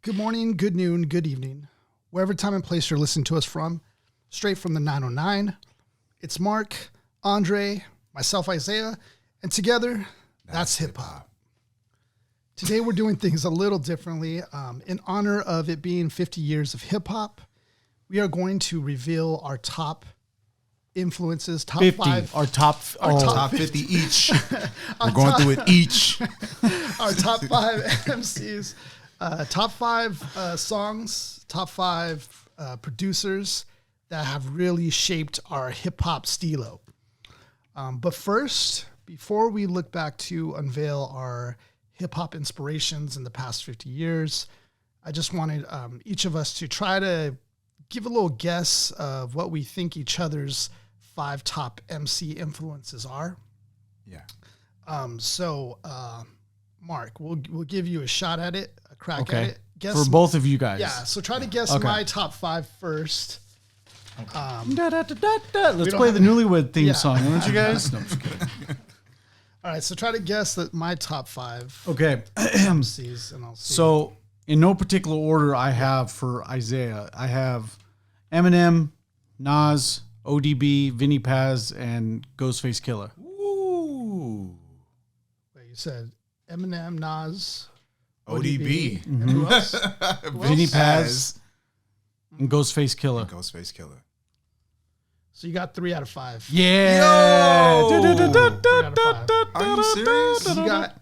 Good morning, good noon, good evening. Wherever time and place you're listening to us from, straight from the 909. It's Mark, Andre, myself, Isaiah, and together, that's hip hop. Today we're doing things a little differently. In honor of it being 50 years of hip hop, we are going to reveal our top influences, top 50, 5. our top 50 each. We're going through it each. Our top 5 MCs, top 5 songs, top 5 producers that have really shaped our hip hop stilo. But first, before we look back to unveil our hip hop inspirations in the past 50 years, I just wanted each of us to try to give a little guess of what we think each other's 5 top MC influences are. Yeah. So, Mark, we'll give you a shot at it, a crack at it. Guess for both of you guys. Yeah. So try to guess my top 5 first. Let's play the Newlywed theme song, won't you guys? No, I'm just kidding. All right. So try to guess that my top 5 Okay. MCs, and I'll see. So, in no particular order, I have for Isaiah, I have Eminem, Nas, ODB, Vinnie Paz, and Ghostface Killer. Ooh. Wait, you said Eminem, Nas, ODB. and who else? Vinnie Paz and Ghostface Killer. Ghostface Killer. So you got 3 out of 5. Yeah. Yo! 3 out of 5. Are you serious? You got.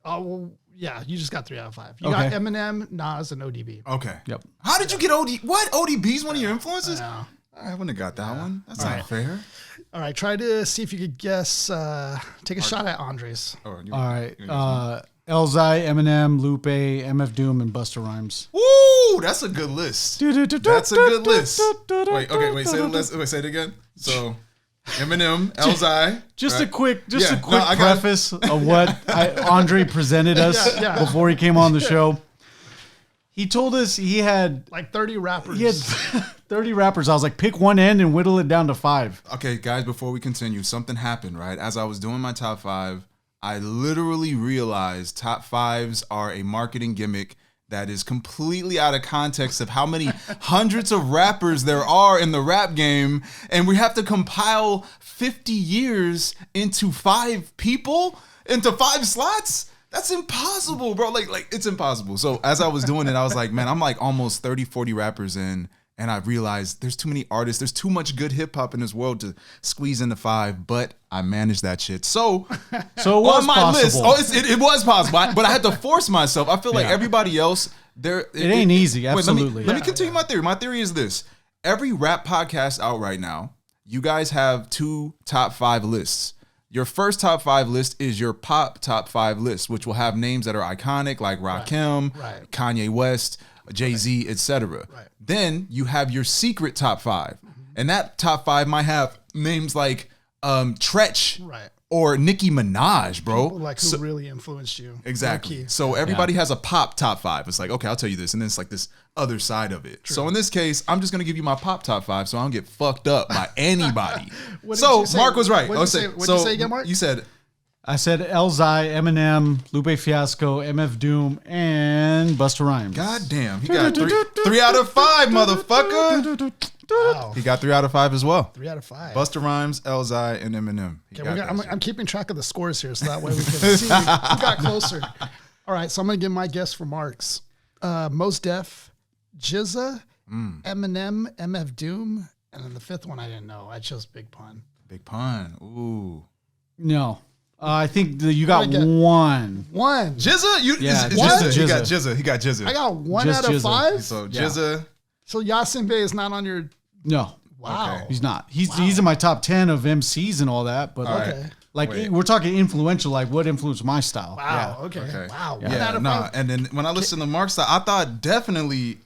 Oh well, yeah. You just got 3 out of 5. You got Eminem, Nas, and ODB. Okay. Yep. How did you get What? ODB's one of your influences? I I wouldn't have got that one. That's not fair. All right. Try to see if you could guess. Take a shot at Andres. Oh, All right. Elzai, Eminem, Lupe, MF Doom, and Busta Rhymes. Woo! That's a good list. That's a good list. Wait, say the list. Wait, say it again. So, Eminem, Elzai. Just right? a quick I got preface of what Andre presented us before he came on the show. He told us he had like 30 rappers. He had 30 rappers. I was like, pick one end and whittle it down to 5. Okay, guys, before we continue, something happened, right? As I was doing my top 5, I literally realized top 5s are a marketing gimmick that is completely out of context of how many hundreds of rappers there are in the rap game. And we have to compile 50 years into 5 people, into 5 slots. That's impossible, bro. Like it's impossible. So as I was doing it, I was like, man, I'm like almost 30, 40 rappers in. And I realized there's too many artists. There's too much good hip hop in this world to squeeze into 5, but I managed that shit. So it was on my possible. list, it was possible, but I had to force myself. I feel like everybody else, it ain't easy, absolutely. Let me continue my theory. My theory is this. Every rap podcast out right now, you guys have 2 top 5 lists. Your first top 5 list is your pop top 5 list, which will have names that are iconic like Rakim, Kanye West, Jay-Z, etc. Right. Then you have your secret top 5. And that top 5 might have names like Tretch or Nicki Minaj, bro. People like who really influenced you. Exactly. So everybody has a pop top 5. It's like, okay, I'll tell you this. And then it's like this other side of it. True. So in this case, I'm just going to give you my pop top 5 so I don't get fucked up by anybody. So Mark was right. What did you say again, Mark? You said... I said Elzai, Eminem, Lupe Fiasco, MF Doom, and Busta Rhymes. God damn. He got 3 out of 5, motherfucker. Wow. He got 3 out of 5 as well. 3 out of 5. Busta Rhymes, Elzai, and Eminem. I'm keeping track of the scores here so that way we can see who got closer. All right, so I'm going to give my guess for Mark's. Mos Def, GZA, Eminem, MF Doom, and then the 5th one I didn't know. I chose Big Pun. Big Pun. Ooh. No. I think you got one. One. GZA? GZA. He got GZA. He got GZA. I got 1 out of 5? So GZA. So Yasin Bey is not on your... No. Wow. Okay. He's not. He's in my top 10 of MCs and all that. But we're talking influential, like what influenced my style. Wow. Yeah. Okay. Wow. Yeah. 1 out of 5. And then when I listened to Mark's style, I thought definitely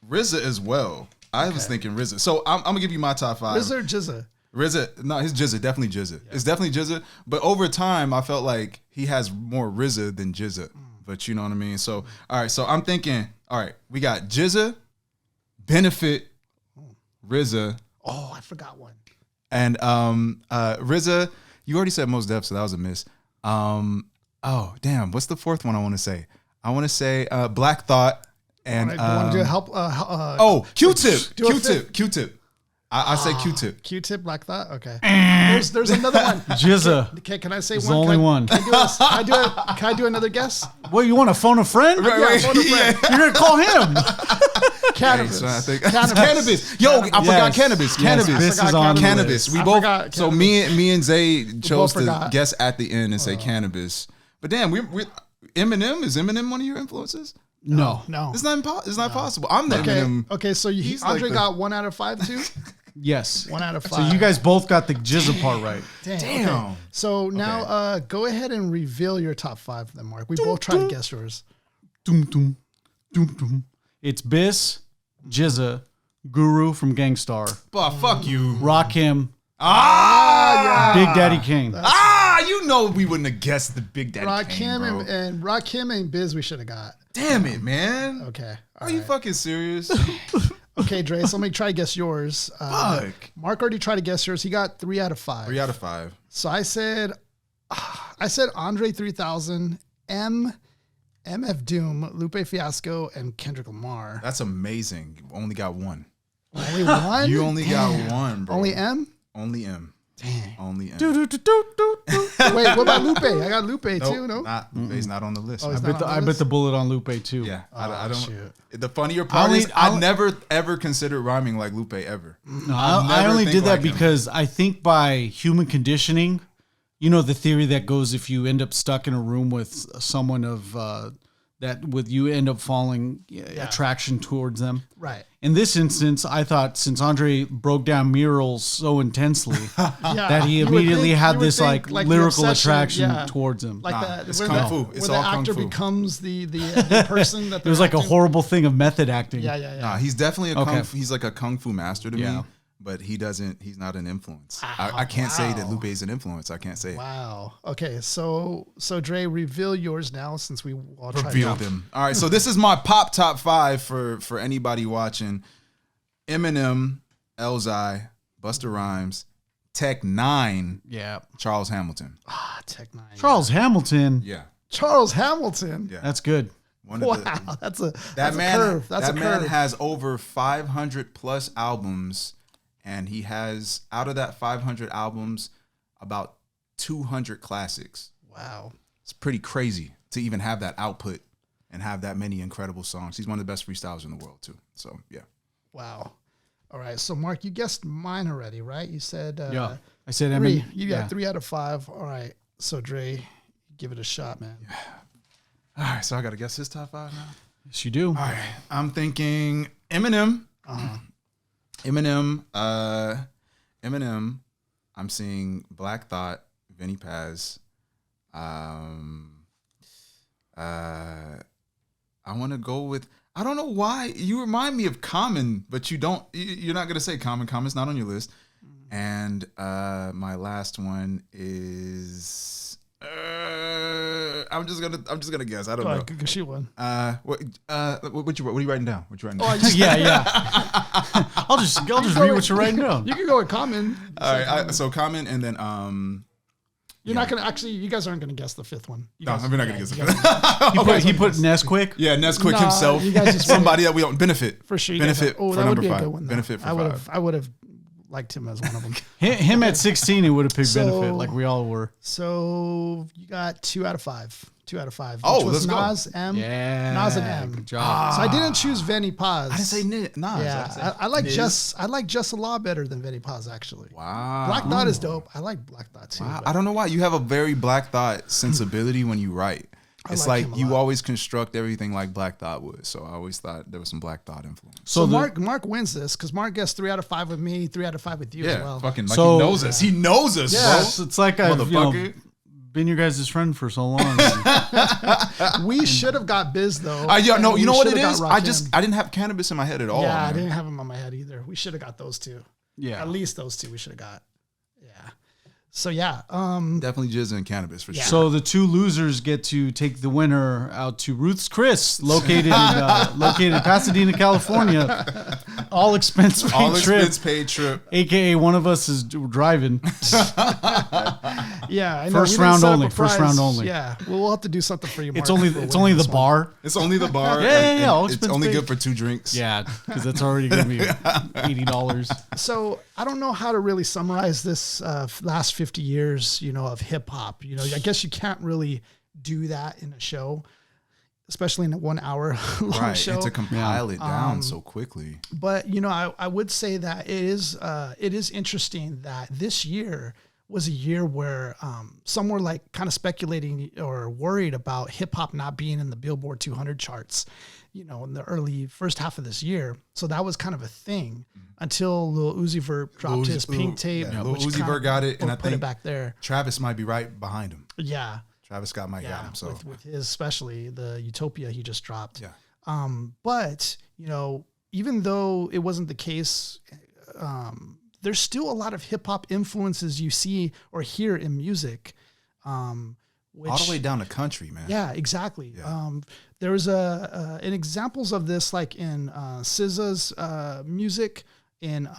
RZA as well. I was thinking RZA. So I'm going to give you my top 5. RZA or GZA? RZA, no, he's GZA, definitely GZA. Yeah. It's definitely GZA. But over time, I felt like he has more RZA than GZA. But you know what I mean? So, all right. So I'm thinking, all right, we got GZA, Benefit, RZA. Oh, I forgot one. And RZA, you already said Mos Def, so that was a miss. Oh, damn. What's the 4th one I want to say? I want to say Black Thought And You want to do a help? Q-Tip. do a fifth. Q-Tip. I say Q-Tip. Q-Tip, Black Thought. Okay. There's another one. Jizza. Okay, can I say There's one? only one. Can I do another guess? What, you want to phone a friend? Right, phone a friend. You're going to call him. Cannabis. Hey, so I think Cannabis. Yo, I forgot Yes. cannabis. Yes, Cannabis. this is on the Cannabis. list. We I both. forgot So cannabis. me and Zay chose to forgot. guess at the end and say cannabis. But damn, we Eminem, is Eminem one of your influences? No. No. It's not possible. I'm the Okay. Eminem. Okay. So He's like Andre the- got 1 out of 5 too. Yes. 1 out of 5. So you guys both got the Jizza part right. Damn. Okay. So now, go ahead and reveal your top 5 then, Mark. We both try to guess yours. Doom, doom, doom, doom. It's Biss, Jizza, Guru from Gangstar, But fuck you. Rakim, Ah, Big Daddy Kane. you know we wouldn't have guessed the Big Daddy Kane, bro. Rakim and Biz we should have got. Damn it, man. Okay. Are you fucking serious? Okay, Dre, so let me try to guess yours. Fuck. Mark already tried to guess yours. He got 3 out of 5. 3 out of 5. So I said Andre 3000, MF Doom, Lupe Fiasco, and Kendrick Lamar. That's amazing. You only got one. Only one? You only got one, bro. Only M? Only M. Dang. Only M. Wait, what about Lupe? I got Lupe too, no? Lupe's not on the list. Oh, he's man. not on I bet the bullet on Lupe too. Yeah, I don't. shoot. The funnier part is I never ever considered rhyming like Lupe ever. No, I never only think did that like him. because I think by human conditioning, you know, the theory that goes if you end up stuck in a room with someone of you end up falling attraction towards them. Right. In this instance, I thought since Andre broke down murals so intensely that he You would immediately think- had you would this think, like the lyrical obsession, attraction towards him. Like it's where kung fu. It's where all the kung actor fu. becomes the person that It was like a acting. horrible thing of method acting. Yeah. Nah, he's definitely a Okay. he's like a kung fu master to Yeah. me, but he's not an influence. I can't say that Lupe's an influence. I can't say it. Wow. Okay, so Dre, reveal yours now since we all tried Revealed him. All right, so this is my pop top 5 for anybody watching. Eminem, Elzai, Busta Rhymes, Tech 9, Yeah. Charles Hamilton. Tech 9. Charles Hamilton. Yeah. Charles Hamilton. Yeah. That's good. One of Wow, the, that's a that man, curve. That's that a man curve. has over 500 plus albums, and he has out of that 500 albums, about 200 classics. Wow. It's pretty crazy to even have that output and have that many incredible songs. He's one of the best freestylers in the world too. So yeah. Wow. All right. So Mark, you guessed mine already, right? You said Yeah. I said 3. Eminem. You got 3 out of 5. All right. So Dre, give it a shot, man. All right, so I got to guess his top 5 now. Yes, you do. All right, I'm thinking Eminem. Eminem. I'm seeing Black Thought, Vinnie Paz. I want to go with. I don't know why you remind me of Common, but you don't. You're not gonna say Common. Common's not on your list. And my last one is. I'm just gonna guess. I don't know. Go shoot one. What are you writing down? What you writing down? yeah. I'll just read what you're writing down. You can go with Common. All right, so Common, and then You're not gonna actually. You guys aren't gonna guess the 5th one. You no, guys, I'm not gonna guess you it. guys- He put Nesquik. Yeah, Nesquik Nah, himself. you guys just somebody that we don't benefit for sure. You guys benefit are- for that number would be 5. a good one. though. Benefit for 5. I would have liked him as one of them. Him at 16, he would have picked So- Benefit like we all were. So you got 2 out of 5. 2 out of 5. Oh, which was let's go. Nas, M. Yeah. Nas and M. Good job. So I didn't choose Vinnie Paz. I didn't say Nas. Yeah, I like Niz. Just a lot better than Vinnie Paz actually. Wow. Black Thought is dope. I like Black Thought too. Wow. but I don't know why you have a very Black Thought sensibility when you write. It's like like him a you lot. always construct everything like Black Thought would. So I always thought there was some Black Thought influence. So the- Mark wins this because Mark gets 3 out of 5 with me, 3 out of 5 with you as Yeah, well. fucking like So- he knows us. He knows us, Yeah. bro. It's like I've Motherfucker. been your guys' friend for so long. We should have got Biz though. You know and we what it should have is? got I Rakim. didn't have cannabis in my head at all. Yeah, I man. didn't have him on my head either. We should have got those 2. Yeah. At least those 2 we should have got. Yeah. So yeah, Definitely jizz and cannabis for Yeah. sure. So the 2 losers get to take the winner out to Ruth's Chris, located in Pasadena, California. All expense paid All trip. expense paid trip. AKA one of us is driving. Yeah, I know. First We didn't round set up only, a first prize. round only. Yeah, we'll have to do something for you. Mark, It's only for the winning this one. bar. It's only the bar. Yeah. All It's expense only paid. good for 2 drinks. Yeah, because that's already going to be $80. So I don't know how to really summarize this last 50 years, of hip hop. I guess you can't really do that in a show, especially in a 1 hour long Right. show. And to compile it down so quickly. But I would say that it is interesting that this year was a year where some were like kind of speculating or worried about hip hop not being in the Billboard 200 charts, in the early first half of this year. So that was kind of a thing until Lil Uzi Vert dropped his Pink Tape. Yeah, Lil which Uzi kind Vert of got it, and I put think it back there. Travis might be right behind him. Yeah. Travis Scott might got him. So with his, especially the Utopia he just dropped. yeah. But even though it wasn't the case, there's still a lot of hip hop influences you see or hear in music. Which, All the way down the country, man. yeah, exactly. Yeah. There was an examples of this like in SZA's music, in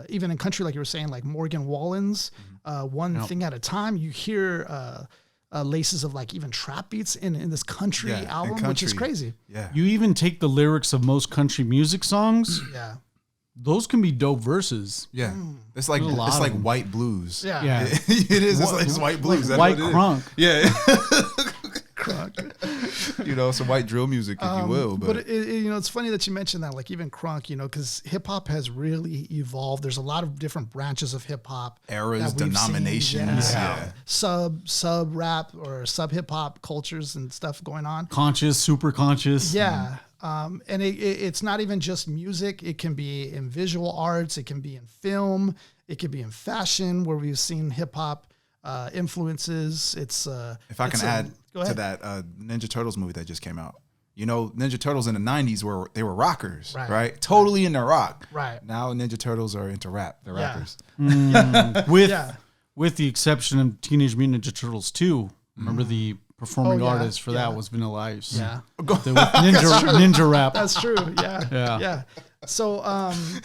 even in country, like you were saying, like Morgan Wallen's One Thing at a Time. You hear laces of like even trap beats in this country Yeah, in album, which is country. crazy. Yeah. You even take the lyrics of most country music songs. Yeah. Those can be dope verses. Yeah. It's like There's a lot it's of like them. white blues. Yeah. Yeah. It is. It's white blues. That's White what it is. crunk. Yeah. Crunk. Some white drill music, if you will. But It's funny that you mentioned that, like even crunk, because hip hop has really evolved. There's a lot of different branches of hip hop, eras, that we've denominations. seen. Yeah. Sub rap or sub hip hop cultures and stuff going on. Conscious, super conscious. Yeah. And it's not even just music. It can be in visual arts. It can be in film. It can be in fashion, where we've seen hip hop influences. It's If I can add go to ahead. that Ninja Turtles movie that just came out. Ninja Turtles in the 90s they were rockers, right? Totally into rock. Right. Now Ninja Turtles are into rap. They're Yeah. rappers. With the exception of Teenage Mutant Ninja Turtles 2. Remember the performing Oh, yeah, artist for yeah. that was Vanilla Ice. Yeah. Ninja rap. That's true. Yeah. Yeah. Yeah. So,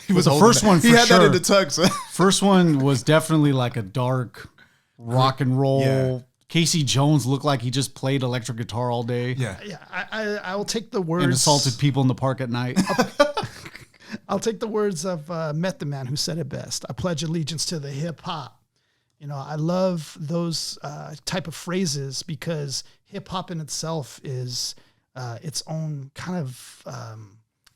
He was the holding first that. one He for had that sure. in the tux. First one was definitely like a dark rock and roll. Yeah. Casey Jones looked like he just played electric guitar all day. Yeah. yeah, I will take the words. And assaulted people in the park at night. I'll take the words of Method Man, who said it best. I pledge allegiance to the hip hop. I love those type of phrases, because hip hop in itself is its own kind of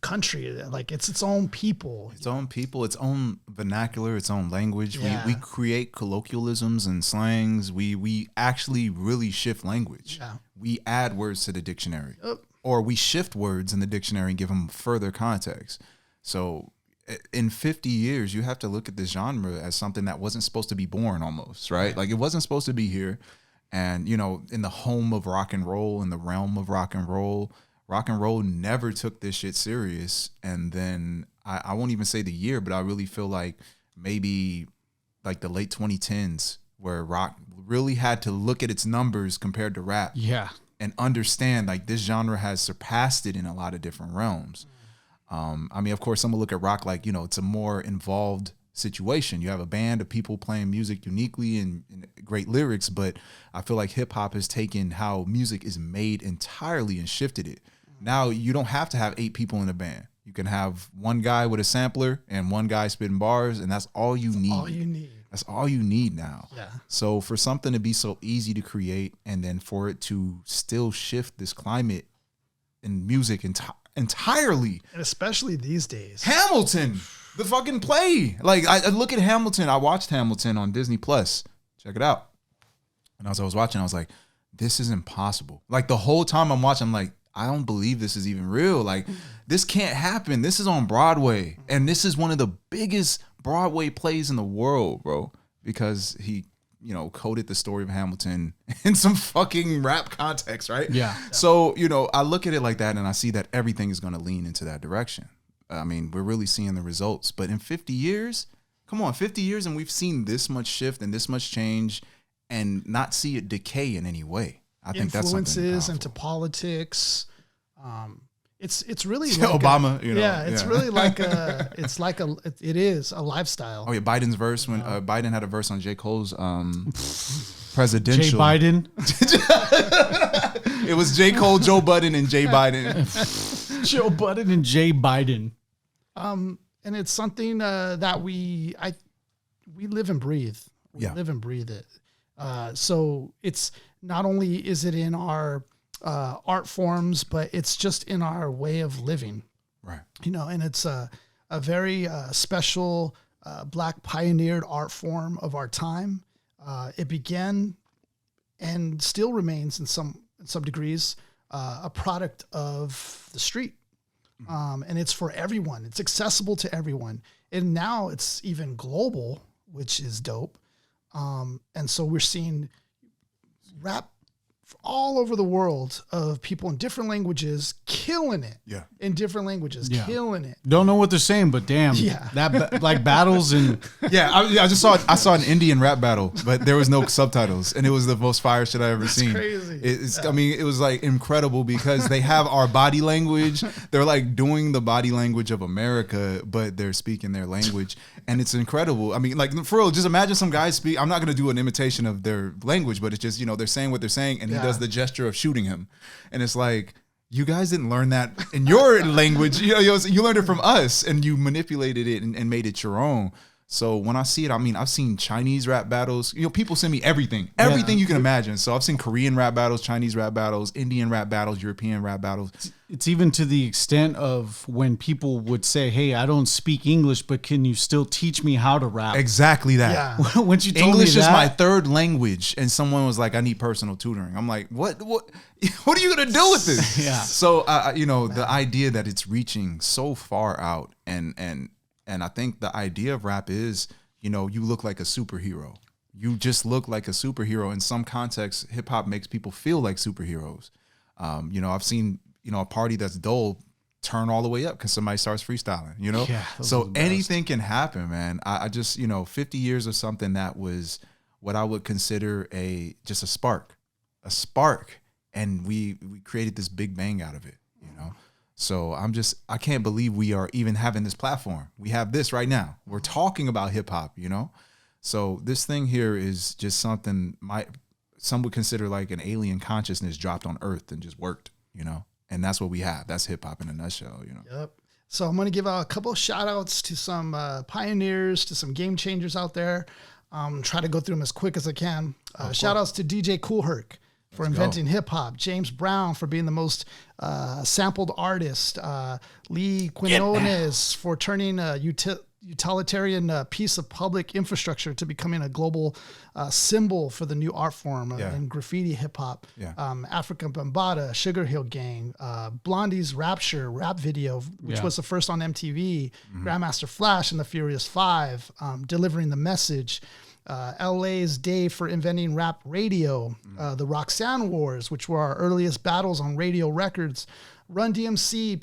country. Like it's its own people. Its own people, its own vernacular, its own language. Yeah. We create colloquialisms and slangs. We actually really shift language. Yeah. We add words to the dictionary. Yep. Or we shift words in the dictionary and give them further context. So in 50 years, you have to look at this genre as something that wasn't supposed to be born almost, right? Like it wasn't supposed to be here. And, in the home of rock and roll, in the realm of rock and roll never took this shit serious. And then I won't even say the year, but I really feel like maybe like the late 2010s, where rock really had to look at its numbers compared to rap. Yeah. And understand like this genre has surpassed it in a lot of different realms. Of course, some will look at rock like, it's a more involved situation. You have a band of people playing music uniquely and great lyrics, but I feel like hip hop has taken how music is made entirely and shifted it. Now you don't have to have 8 people in a band. You can have one guy with a sampler and one guy spitting bars, and that's all you need. All you need. That's all you need now. Yeah. So for something to be so easy to create, and then for it to still shift this climate in music entirely. And especially these days. Hamilton, the fucking play. Like I look at Hamilton. I watched Hamilton on Disney Plus. Check it out. And as I was watching, I was like, this is impossible. Like the whole time I'm watching, I'm like, I don't believe this is even real. Like this can't happen. This is on Broadway. And this is one of the biggest Broadway plays in the world, bro. Because he, coded the story of Hamilton in some fucking rap context, right? Yeah. So, I look at it like that and I see that everything is going to lean into that direction. We're really seeing the results. But in 50 years, come on, 50 years and we've seen this much shift and this much change and not see it decay in any way. I think that's something Influences powerful. into politics, It's really Obama, it's really like it is a lifestyle. Oh yeah, Biden's verse when Biden had a verse on J. Cole's presidential. Jay Biden. It was J. Cole, Joe Budden, and Jay Biden. Joe Budden and Jay Biden. And it's something that we live and breathe. We live and breathe it. So it's not only is it in our art forms, but it's just in our way of living. Right. And it's a very special Black pioneered art form of our time. It began and still remains in some degrees a product of the street. And it's for everyone. It's accessible to everyone. And now it's even global, which is dope. And so we're seeing rap all over the world of people in different languages killing it. Yeah. In different languages, killing it. Don't know what they're saying, but damn, that like battles and I saw an Indian rap battle, but there was no subtitles, and it was the most fire shit I ever seen. Crazy. I mean, it was like incredible because they have our body language. They're like doing the body language of America, but they're speaking their language, and it's incredible. I mean, like for real, just imagine some guys speak. I'm not gonna do an imitation of their language, but it's just they're saying what they're saying, and he does the gesture of shooting him, and it's like, you guys didn't learn that in your language. You learned it from us, and you manipulated it and made it your own. So when I see it, I mean, I've seen Chinese rap battles. People send me everything you can imagine. So I've seen Korean rap battles, Chinese rap battles, Indian rap battles, European rap battles. It's even to the extent of when people would say, "Hey, I don't speak English, but can you still teach me how to rap?" Exactly that. Yeah. Once you told English me is that, my third language, and someone was like, "I need personal tutoring." I'm like, "What? What are you gonna do with this?" Yeah. So the idea that it's reaching so far out, and I think the idea of rap is, you look like a superhero. You just look like a superhero. In some contexts, hip hop makes people feel like superheroes. I've seen a party that's dull turn all the way up because somebody starts freestyling. So anything can happen, man. I just 50 years of something that was what I would consider just a spark, and we created this big bang out of it. So I can't believe we are even having this platform. We have this right now. We're talking about hip hop, So this thing here is just something some would consider like an alien consciousness dropped on Earth and just worked, And that's what we have. That's hip hop in a nutshell, Yep. So I'm going to give out a couple of shout outs to some pioneers, to some game changers out there. Try to go through them as quick as I can. Shout outs to DJ Kool Herc for inventing hip hop, James Brown for being the most sampled artist, Lee Quinones for turning a utilitarian piece of public infrastructure to becoming a global symbol for the new art form in graffiti hip hop, Africa Bambaataa, Sugar Hill Gang, Blondie's Rapture rap video, which was the first on MTV, Grandmaster Flash and the Furious Five, delivering the message. LA's Dave for inventing rap radio, the Roxanne Wars, which were our earliest battles on radio records, Run DMC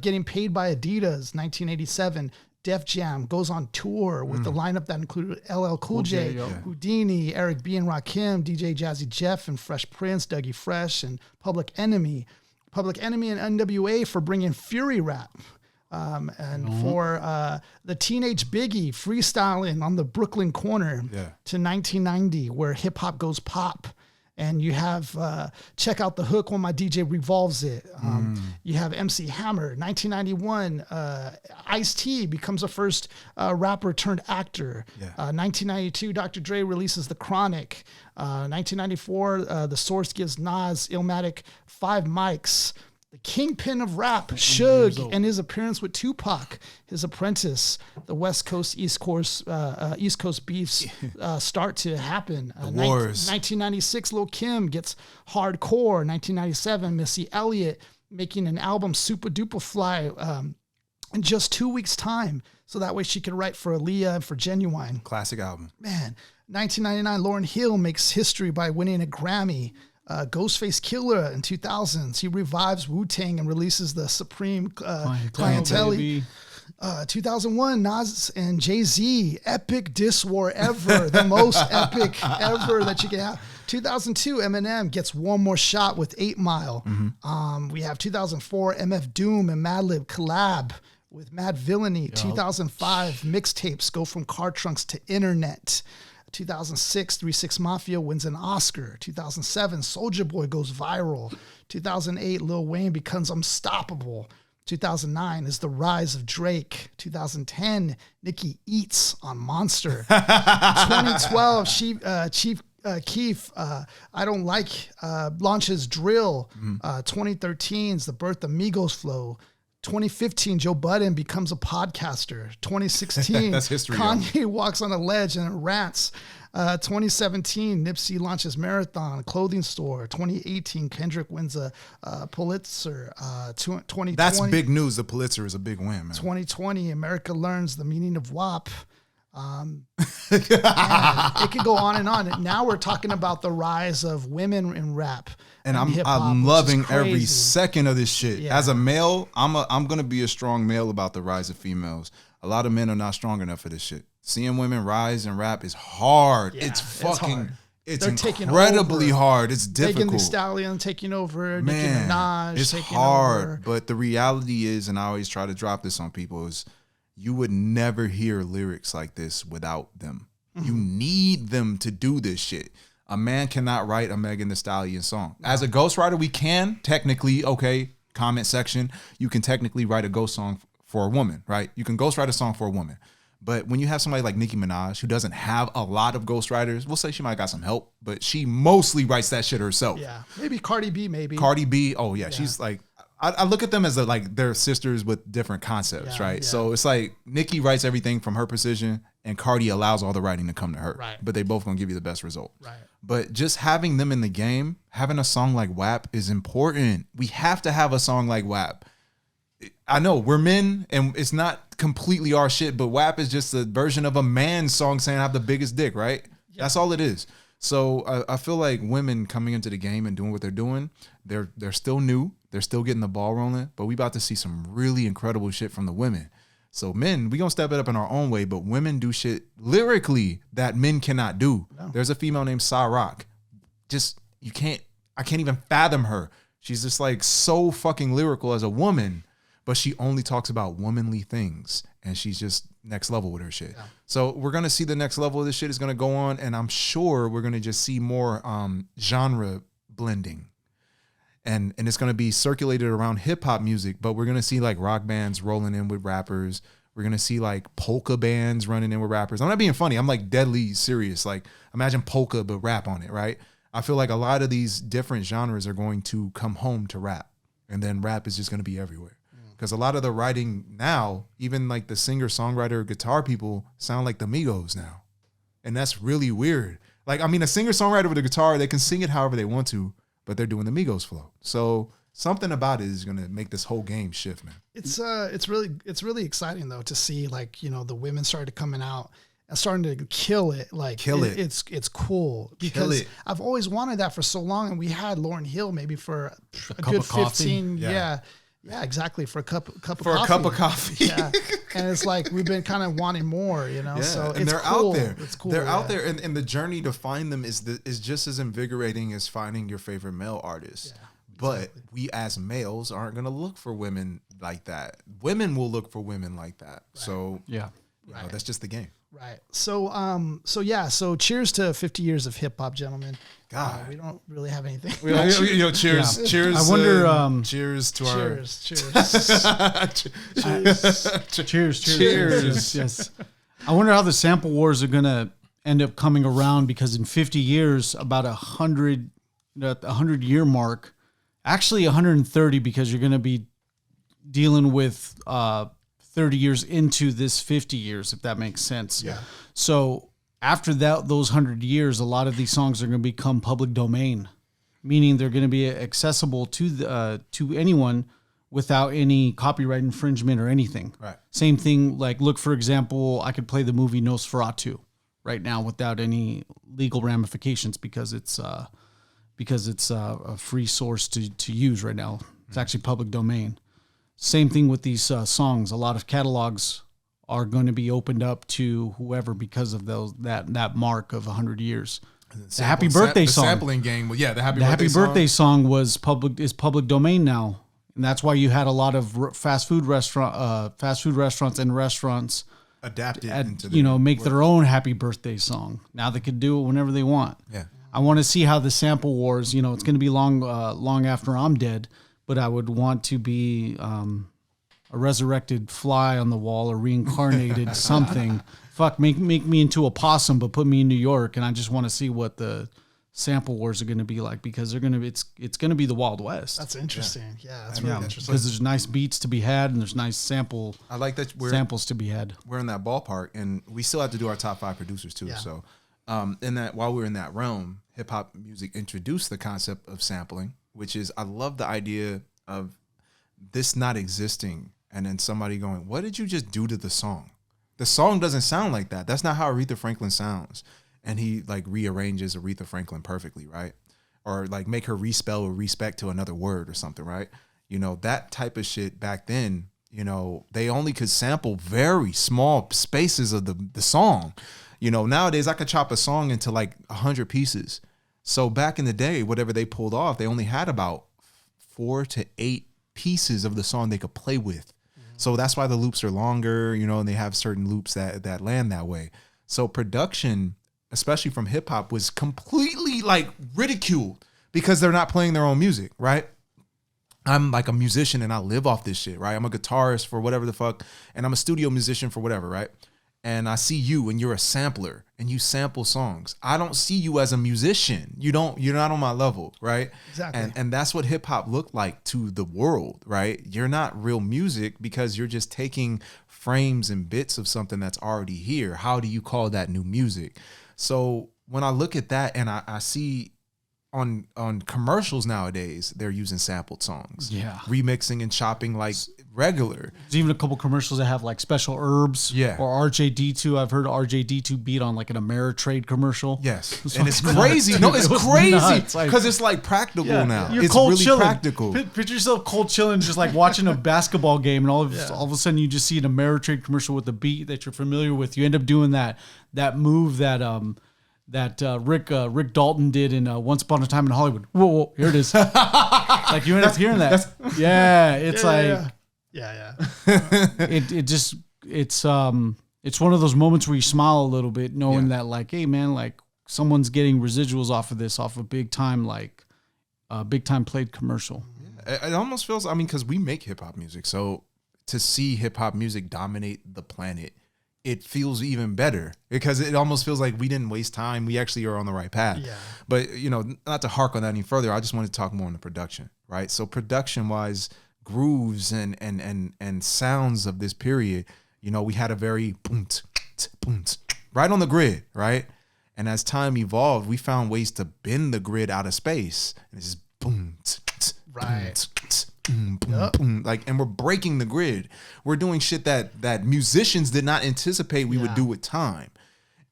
getting paid by Adidas, 1987. Def Jam goes on tour with the lineup that included LL Cool J, Houdini, Eric B. and Rakim, DJ Jazzy Jeff and Fresh Prince, Dougie Fresh, and Public Enemy. Public Enemy and NWA for bringing Fury rap. For the Teenage Biggie freestyling on the Brooklyn corner to 1990, where hip hop goes pop. And you have Check Out the Hook when my DJ revolves it. You have MC Hammer, 1991. Ice-T becomes the first rapper turned actor. 1992, Dr. Dre releases The Chronic. 1994, The Source gives Nas Illmatic 5 mics. The kingpin of rap, Suge, and his appearance with Tupac, his apprentice. The West Coast, East Coast beefs start to happen. Wars. 1996, Lil' Kim gets hardcore. 1997, Missy Elliott making an album, Super Duper Fly, in just 2 weeks' time. So that way she could write for Aaliyah and for Genuine. Classic album. Man, 1999, Lauryn Hill makes history by winning a Grammy. Ghostface Killer in 2000s. He revives Wu-Tang and releases the Supreme Clientele. 2001, Nas and Jay-Z, epic diss war ever, the most epic ever that you can have. 2002, Eminem gets one more shot with 8 Mile. We have 2004, MF Doom and Madlib collab with Mad Villainy. 2005, mixtapes go from car trunks to internet. 2006, 3 6 Mafia wins an Oscar. 2007, Soulja Boy goes viral. 2008, Lil Wayne becomes unstoppable. 2009 is the rise of Drake. 2010, Nicki eats on Monster. 2012, Chief Keef, I Don't Like, launches Drill. 2013 is the birth of Migos Flow. 2015, Joe Budden becomes a podcaster. 2016, That's history, Kanye walks on a ledge and rants. 2017, Nipsey launches Marathon clothing store. 2018, Kendrick wins a Pulitzer. 2020, That's big news. The Pulitzer is a big win, man. 2020, America learns the meaning of WAP. It could go on and on. Now we're talking about the rise of women in rap. And hip-hop, I'm which loving is every crazy. second of this shit. Yeah. As a male, I'm gonna be a strong male about the rise of females. A lot of men are not strong enough for this shit. Seeing women rise and rap is hard. Yeah, it's it's fucking hard. it's They're taking incredibly over. hard. It's Megan Thee difficult. Stallion taking over. Nicki Man, Minaj it's taking hard. over. But the reality is, and I always try to drop this on people, is you would never hear lyrics like this without them. You need them to do this shit. A man cannot write a Megan Thee Stallion song. As a ghostwriter, we can technically, okay, comment section, you can technically write a ghost song for a woman, right? You can ghostwrite a song for a woman. But when you have somebody like Nicki Minaj, who doesn't have a lot of ghostwriters, we'll say she might have got some help, but she mostly writes that shit herself. Yeah, maybe Cardi B, maybe. Cardi B, oh yeah, she's like, I look at them as like they're sisters with different concepts, Yeah, right? yeah. So it's like Nicki writes everything from her precision, and Cardi allows all the writing to come to her. Right. But they both gonna give you the best result. Right. But just having them in the game, having a song like WAP is important. We have to have a song like WAP. I know we're men and it's not completely our shit, but WAP is just a version of a man's song saying I have the biggest dick, right? Yeah. That's all it is. So I feel like women coming into the game and doing what they're doing, they're still new. They're still getting the ball rolling, but we about to see some really incredible shit from the women. So men, we gonna step it up in our own way, but women do shit lyrically that men cannot do. No. There's a female named Sa Rock. Just, I can't even fathom her. She's just like so fucking lyrical as a woman, but she only talks about womanly things, and she's just next level with her shit. Yeah. So we're gonna see the next level of this shit is gonna go on, and I'm sure we're gonna just see more genre blending. And it's going to be circulated around hip hop music, but we're going to see like rock bands rolling in with rappers. We're going to see like polka bands running in with rappers. I'm not being funny. I'm like deadly serious. Like imagine polka, but rap on it, right? I feel like a lot of these different genres are going to come home to rap, and then rap is just going to be everywhere. Because a lot of the writing now, even like the singer, songwriter, guitar people sound like the Migos now. And that's really weird. Like, I mean, a singer, songwriter with a guitar, they can sing it however they want to, but they're doing the Migos flow. So something about it is gonna make this whole game shift, man. It's really exciting though to see like, you know, the women started coming out and starting to kill it. Like it's cool because I've always wanted that for so long, and we had Lauryn Hill maybe for a good 15. Yeah, exactly, for a cup of coffee. For a cup of coffee. Yeah. And it's like we've been kind of wanting more, you know. Yeah. So and it's they're cool. out there. It's cool. They're out there, and the journey to find them is just as invigorating as finding your favorite male artist. Yeah, but we as males aren't gonna look for women like that. Women will look for women like that. Right. So yeah, you know, that's just the game. Right. So cheers to 50 years of hip hop, gentlemen. God, we don't really have anything. Cheers. Yeah. Cheers. I wonder. Cheers to Cheers. Yes. I wonder how the sample wars are gonna end up coming around, because in 50 years, about 100-year mark, actually 130, because you're gonna be dealing with 30 years into this 50 years, if that makes sense. Yeah. So after that, those 100 years, a lot of these songs are going to become public domain, meaning they're going to be accessible to anyone without any copyright infringement or anything. Right. Same thing, like, look, for example, I could play the movie Nosferatu right now without any legal ramifications, because it's a free source to use right now. It's actually public domain. Same thing with these songs. A lot of catalogs are going to be opened up to whoever because of that mark of 100 years. The Happy Birthday song. The sampling game. Well, yeah, the Happy Birthday song was public domain now, and that's why you had a lot of fast food restaurants and restaurants adapted into make their own Happy Birthday song. Now they could do it whenever they want. Yeah. I want to see how the sample wars. It's going to be long after I'm dead, but I would want to be a resurrected fly on the wall or reincarnated something. Fuck, make me into a possum, but put me in New York, and I just want to see what the sample wars are going to be like, because it's going to be the Wild West. That's interesting. Yeah, that's really interesting. Because there's nice beats to be had, and there's nice I like that samples to be had. We're in that ballpark, and we still have to do our top 5 producers too. Yeah. So, in that, while we're in that realm, hip hop music introduced the concept of sampling, which is, I love the idea of this not existing, and then somebody going, "What did you just do to the song?" The song doesn't sound like that. That's not how Aretha Franklin sounds. And he like rearranges Aretha Franklin perfectly, right? Or like make her respell respect to another word or something, right? That type of shit back then, they only could sample very small spaces of the song. Nowadays I could chop a song into like 100 pieces. So back in the day, whatever they pulled off, they only had about 4 to 8 pieces of the song they could play with. So that's why the loops are longer, and they have certain loops that land that way. So production, especially from hip hop, was completely like ridiculed because they're not playing their own music, right? I'm like a musician and I live off this shit, right? I'm a guitarist for whatever the fuck, and I'm a studio musician for whatever, right? And I see you and you're a sampler and you sample songs. I don't see you as a musician. You're not on my level, right? Exactly. And that's what hip hop looked like to the world, right? You're not real music because you're just taking frames and bits of something that's already here. How do you call that new music? So when I look at that and I see on commercials nowadays, they're using sampled songs. Yeah. Remixing and chopping like regular. There's even a couple commercials that have like special herbs. Yeah. Or RJD2. I've heard RJD2 beat on like an Ameritrade commercial. Yes. And it's crazy. No, it's crazy. Because it's like practical now. You're it's cold really chilling. practical. Picture yourself cold chilling, just like watching a basketball game, and all of a sudden you just see an Ameritrade commercial with a beat that you're familiar with. You end up doing that move that Rick Dalton did in Once Upon a Time in Hollywood. Whoa, here it is. Like you end up hearing that. It's one of those moments where you smile a little bit, knowing that like, hey man, like someone's getting residuals off of this, off a big time played commercial. Yeah. It almost feels, because we make hip hop music, so to see hip hop music dominate the planet, it feels even better because it almost feels like we didn't waste time. We actually are on the right path. Yeah. But, not to hark on that any further, I just want to talk more on the production, right? So production wise, grooves and sounds of this period, we had a very right on the grid, right? And as time evolved, we found ways to bend the grid out of space. And it's just boom, right. Like, and we're breaking the grid. We're doing shit that musicians did not anticipate we would do with time.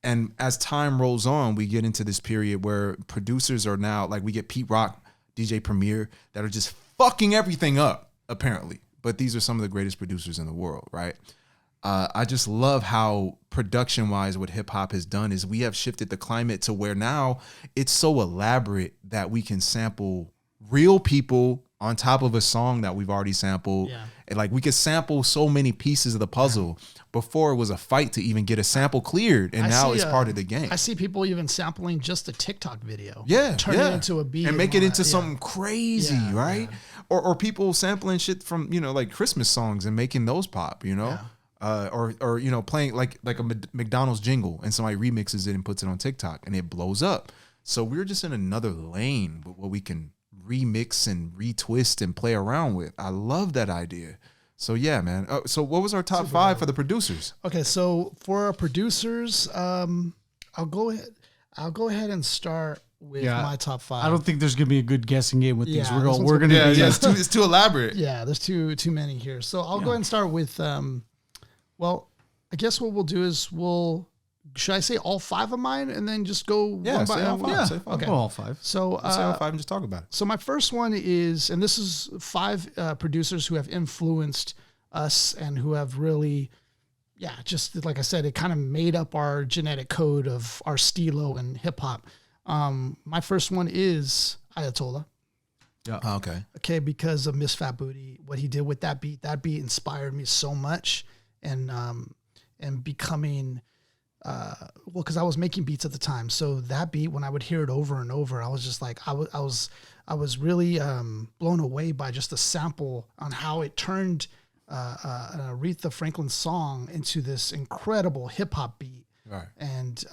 And as time rolls on, we get into this period where producers are now like, we get Pete Rock, DJ Premier, that are just fucking everything up, apparently. But these are some of the greatest producers in the world, right? I just love how production wise what hip hop has done is we have shifted the climate to where now it's so elaborate that we can sample real people on top of a song that we've already sampled. Yeah. And like we could sample so many pieces of the puzzle. Before it was a fight to even get a sample cleared, and now it's part of the game. I see people even sampling just a TikTok video. Yeah. Turn it into a beat. And make it into something crazy, right? Yeah. Or people sampling shit from, like Christmas songs and making those pop, Yeah. Or playing like a McDonald's jingle and somebody remixes it and puts it on TikTok and it blows up. So we're just in another lane with what we can remix and retwist and play around with. I love that idea. So yeah, man. So what was our top 5 for the producers? Okay, so for our producers, I'll go ahead and start with my top 5. I don't think there's gonna be a good guessing game with these. We're gonna it's too elaborate. Yeah, there's too many here. So I'll go ahead and start with well, I guess what we'll do is should I say all 5 of mine and then just go one by one? Yeah, okay. All 5. So say all 5 and just talk about it. So my first one is, and this is 5 producers who have influenced us and who have really, just like I said, it kind of made up our genetic code of our stilo and hip hop. My first one is Ayatollah. Yeah. Oh, okay. Okay, because of Miss Fat Booty, what he did with that beat inspired me so much, and becoming, because I was making beats at the time. So that beat, when I would hear it over and over, I was just like, I was really blown away by just the sample on how it turned an Aretha Franklin song into this incredible hip hop beat. Right. And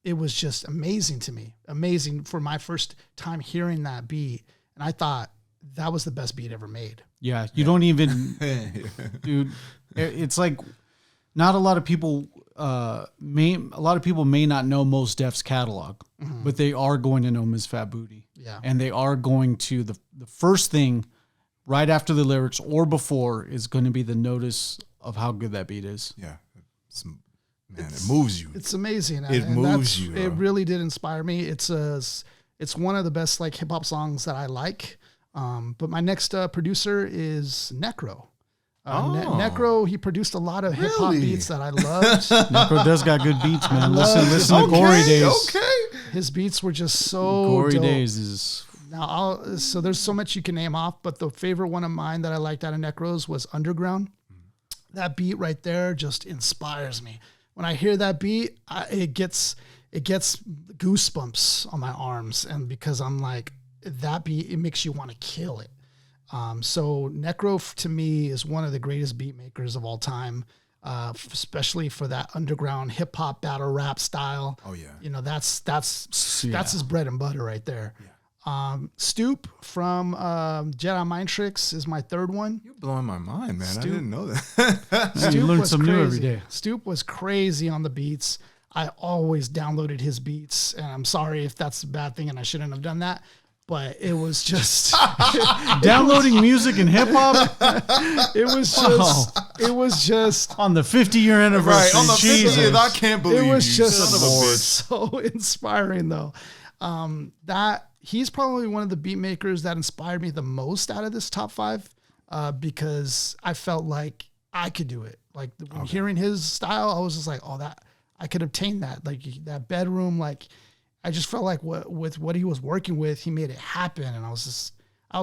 it was just amazing to me, amazing for my first time hearing that beat. And I thought that was the best beat ever made. Yeah, you don't even, dude. It's like not a lot of people may not know Mos Def's catalog, but they are going to know Ms. Fat Booty. Yeah. And they are going to the first thing right after the lyrics or before is going to be the notice of how good that beat is. Yeah. It moves you. It's amazing. It moves you. It really did inspire me. It's one of the best like hip hop songs that I like. But my next producer is Necro. Necro, he produced a lot of hip hop beats that I loved. Necro does got good beats, man. Listen to Gory Days. Okay. His beats were just so Gory dope. Days is Now, so there's so much you can name off, but the favorite one of mine that I liked out of Necro's was Underground. That beat right there just inspires me. When I hear that beat, it gets goosebumps on my arms, and because I'm like, that beat, it makes you want to kill it. So Necro to me is one of the greatest beat makers of all time, especially for that underground hip hop battle rap style. Oh yeah. You know, that's his bread and butter right there. Yeah. Stoop from Jedi Mind Tricks is my third one. You're blowing my mind, man. I didn't know that. Stoop you learn was something new every crazy. day. Stoop was crazy on the beats. I always downloaded his beats, and I'm sorry if that's a bad thing and I shouldn't have done that. But it was just downloading music and hip hop. It was just On the 50-year anniversary. Right, on the 50th, I can't believe it was you, just son of a bitch. so inspiring though. That he's probably one of the beat makers that inspired me the most out of this top five, because I felt like I could do it. Like when hearing his style, I was just like, oh, that I could obtain that. Like that bedroom, like I just felt like with what he was working with, he made it happen. And I was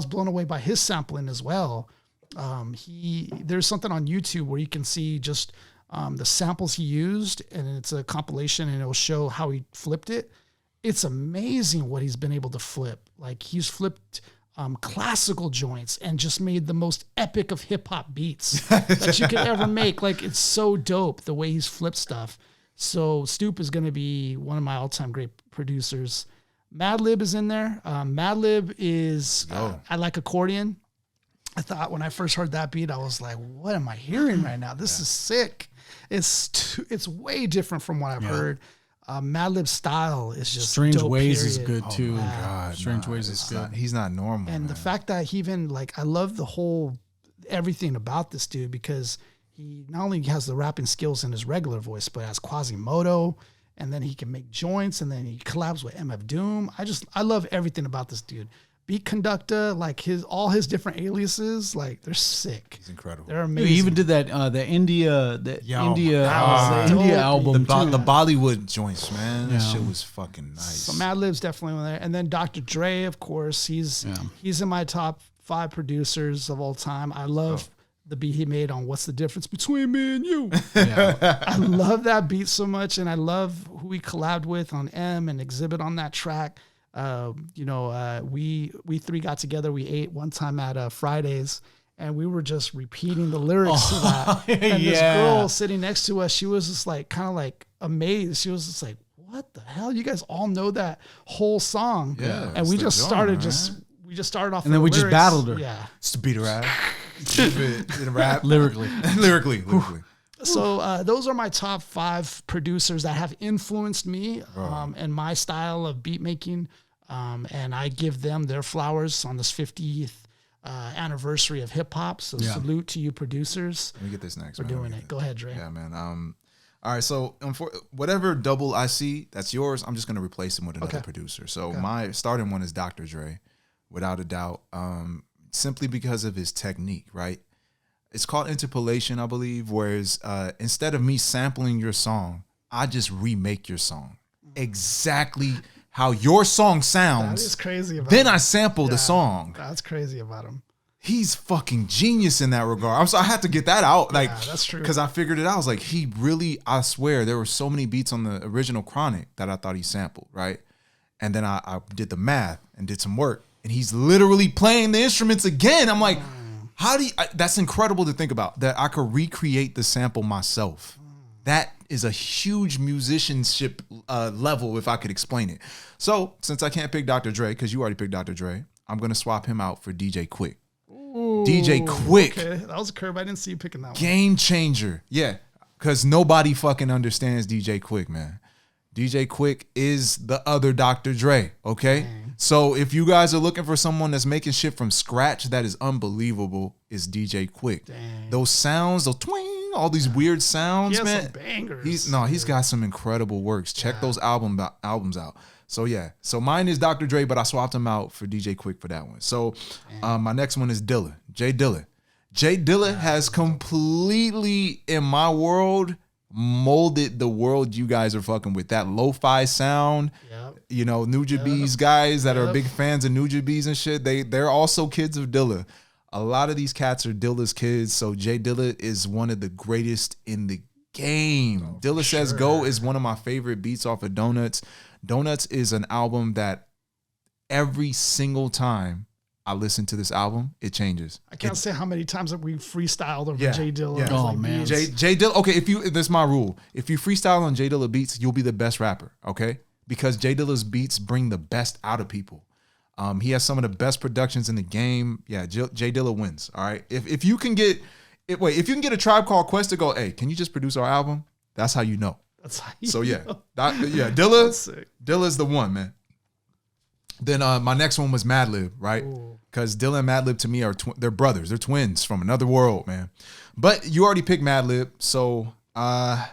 blown away by his sampling as well. There's something on YouTube where you can see just the samples he used, and it's a compilation, and it'll show how he flipped it. It's amazing what he's been able to flip. Like he's flipped classical joints and just made the most epic of hip hop beats that you could ever make. Like it's so dope the way he's flipped stuff. So Stoop is going to be one of my all-time great producers. Madlib is in there. Madlib is, I like accordion. I thought when I first heard that beat, I was like, what am I hearing right now? This is sick. It's way different from what I've heard. Madlib's style is just Strange dope, Ways period. is good too. God, Strange Ways is good. He's not normal. And the fact that he even I love the whole everything about this dude, because he not only has the rapping skills in his regular voice, but has Quasimodo, and then he can make joints, and then he collabs with MF Doom. I love everything about this dude. Beat Conductor, like all his different aliases, like they're sick. He's incredible. They're amazing. He even did that the India album The Bollywood joints, man. That shit was fucking nice. So Madlib's definitely one there. And then Dr. Dre, of course, he's in my top 5 producers of all time. I love the beat he made on What's the Difference Between Me and You. I love that beat so much, and I love who he collabed with on M and Exhibit on that track. We three got together. We ate one time at Fridays, and we were just repeating the lyrics to that. And this girl sitting next to us, she was just like kind of like amazed. She was just like, "What the hell? You guys all know that whole song?" Yeah, and we just started right? started off, and then we lyrics. just battled her. Yeah, Just to beat a rap. Did a rap. lyrically. Lyrically. So those are my top 5 producers that have influenced me and my style of beat making. And I give them their flowers on this 50th anniversary of hip hop. So salute to you producers. Let me get this next. For doing it. Go ahead, Dre. Yeah, man. All right. So for whatever double I see that's yours, I'm just gonna replace him with another producer. So my starting one is Dr. Dre, without a doubt. Simply because of his technique, right? It's called interpolation, I believe. Whereas instead of me sampling your song, I just remake your song exactly how your song That sounds. is crazy about Then him. I sample the song. That's crazy about him. He's fucking genius in that regard. I had to get that out. Like, that's true. Because I figured it out. I was like, he really, I swear, there were so many beats on the original Chronic that I thought he sampled, right? And then I did the math and did some work. And he's literally playing the instruments again. I'm like, how do you, that's incredible to think about, that I could recreate the sample myself. That is a huge musicianship level, if I could explain it. So since I can't pick Dr. Dre, because you already picked Dr. Dre, I'm going to swap him out for DJ Quick. DJ Quick. Okay, that was a curve. I didn't see you picking that one. Game changer. Yeah, because nobody fucking understands DJ Quick, man. DJ Quick is the other Dr. Dre, okay? Dang. So if you guys are looking for someone that's making shit from scratch that is unbelievable, is DJ Quick. Dang. Those sounds, those twing, all these weird sounds, man. Some bangers. He's got some incredible works. Check those albums out. So yeah, so mine is Dr. Dre, but I swapped him out for DJ Quick for that one. So my next one is Dilla, Jay Dilla. Jay Dilla has completely, in my world, molded the world you guys are fucking with. That lo-fi sound, you know, Nuja Bees guys that are big fans of Nuja Bees and shit, they're also kids of Dilla. A lot of these cats are Dilla's kids, so Jay Dilla is one of the greatest in the game. Dilla Says Go is one of my favorite beats off of Donuts. Donuts is an album that every single time I listen to this album, it changes. I can't say how many times that we freestyled over Jay Dilla. Yeah. Oh man, Jay Dilla. Okay, this is my rule. If you freestyle on Jay Dilla beats, you'll be the best rapper. Okay, because Jay Dilla's beats bring the best out of people. He has some of the best productions in the game. Yeah, Jay Dilla wins. All right. If you can get a Tribe Called Quest to go, hey, can you just produce our album? That's how you know. That's how you know. Dilla's the one, man. Then my next one was Madlib, right? Because Dilla and Madlib to me are they're brothers. They're twins from another world, man. But you already picked Madlib, so man,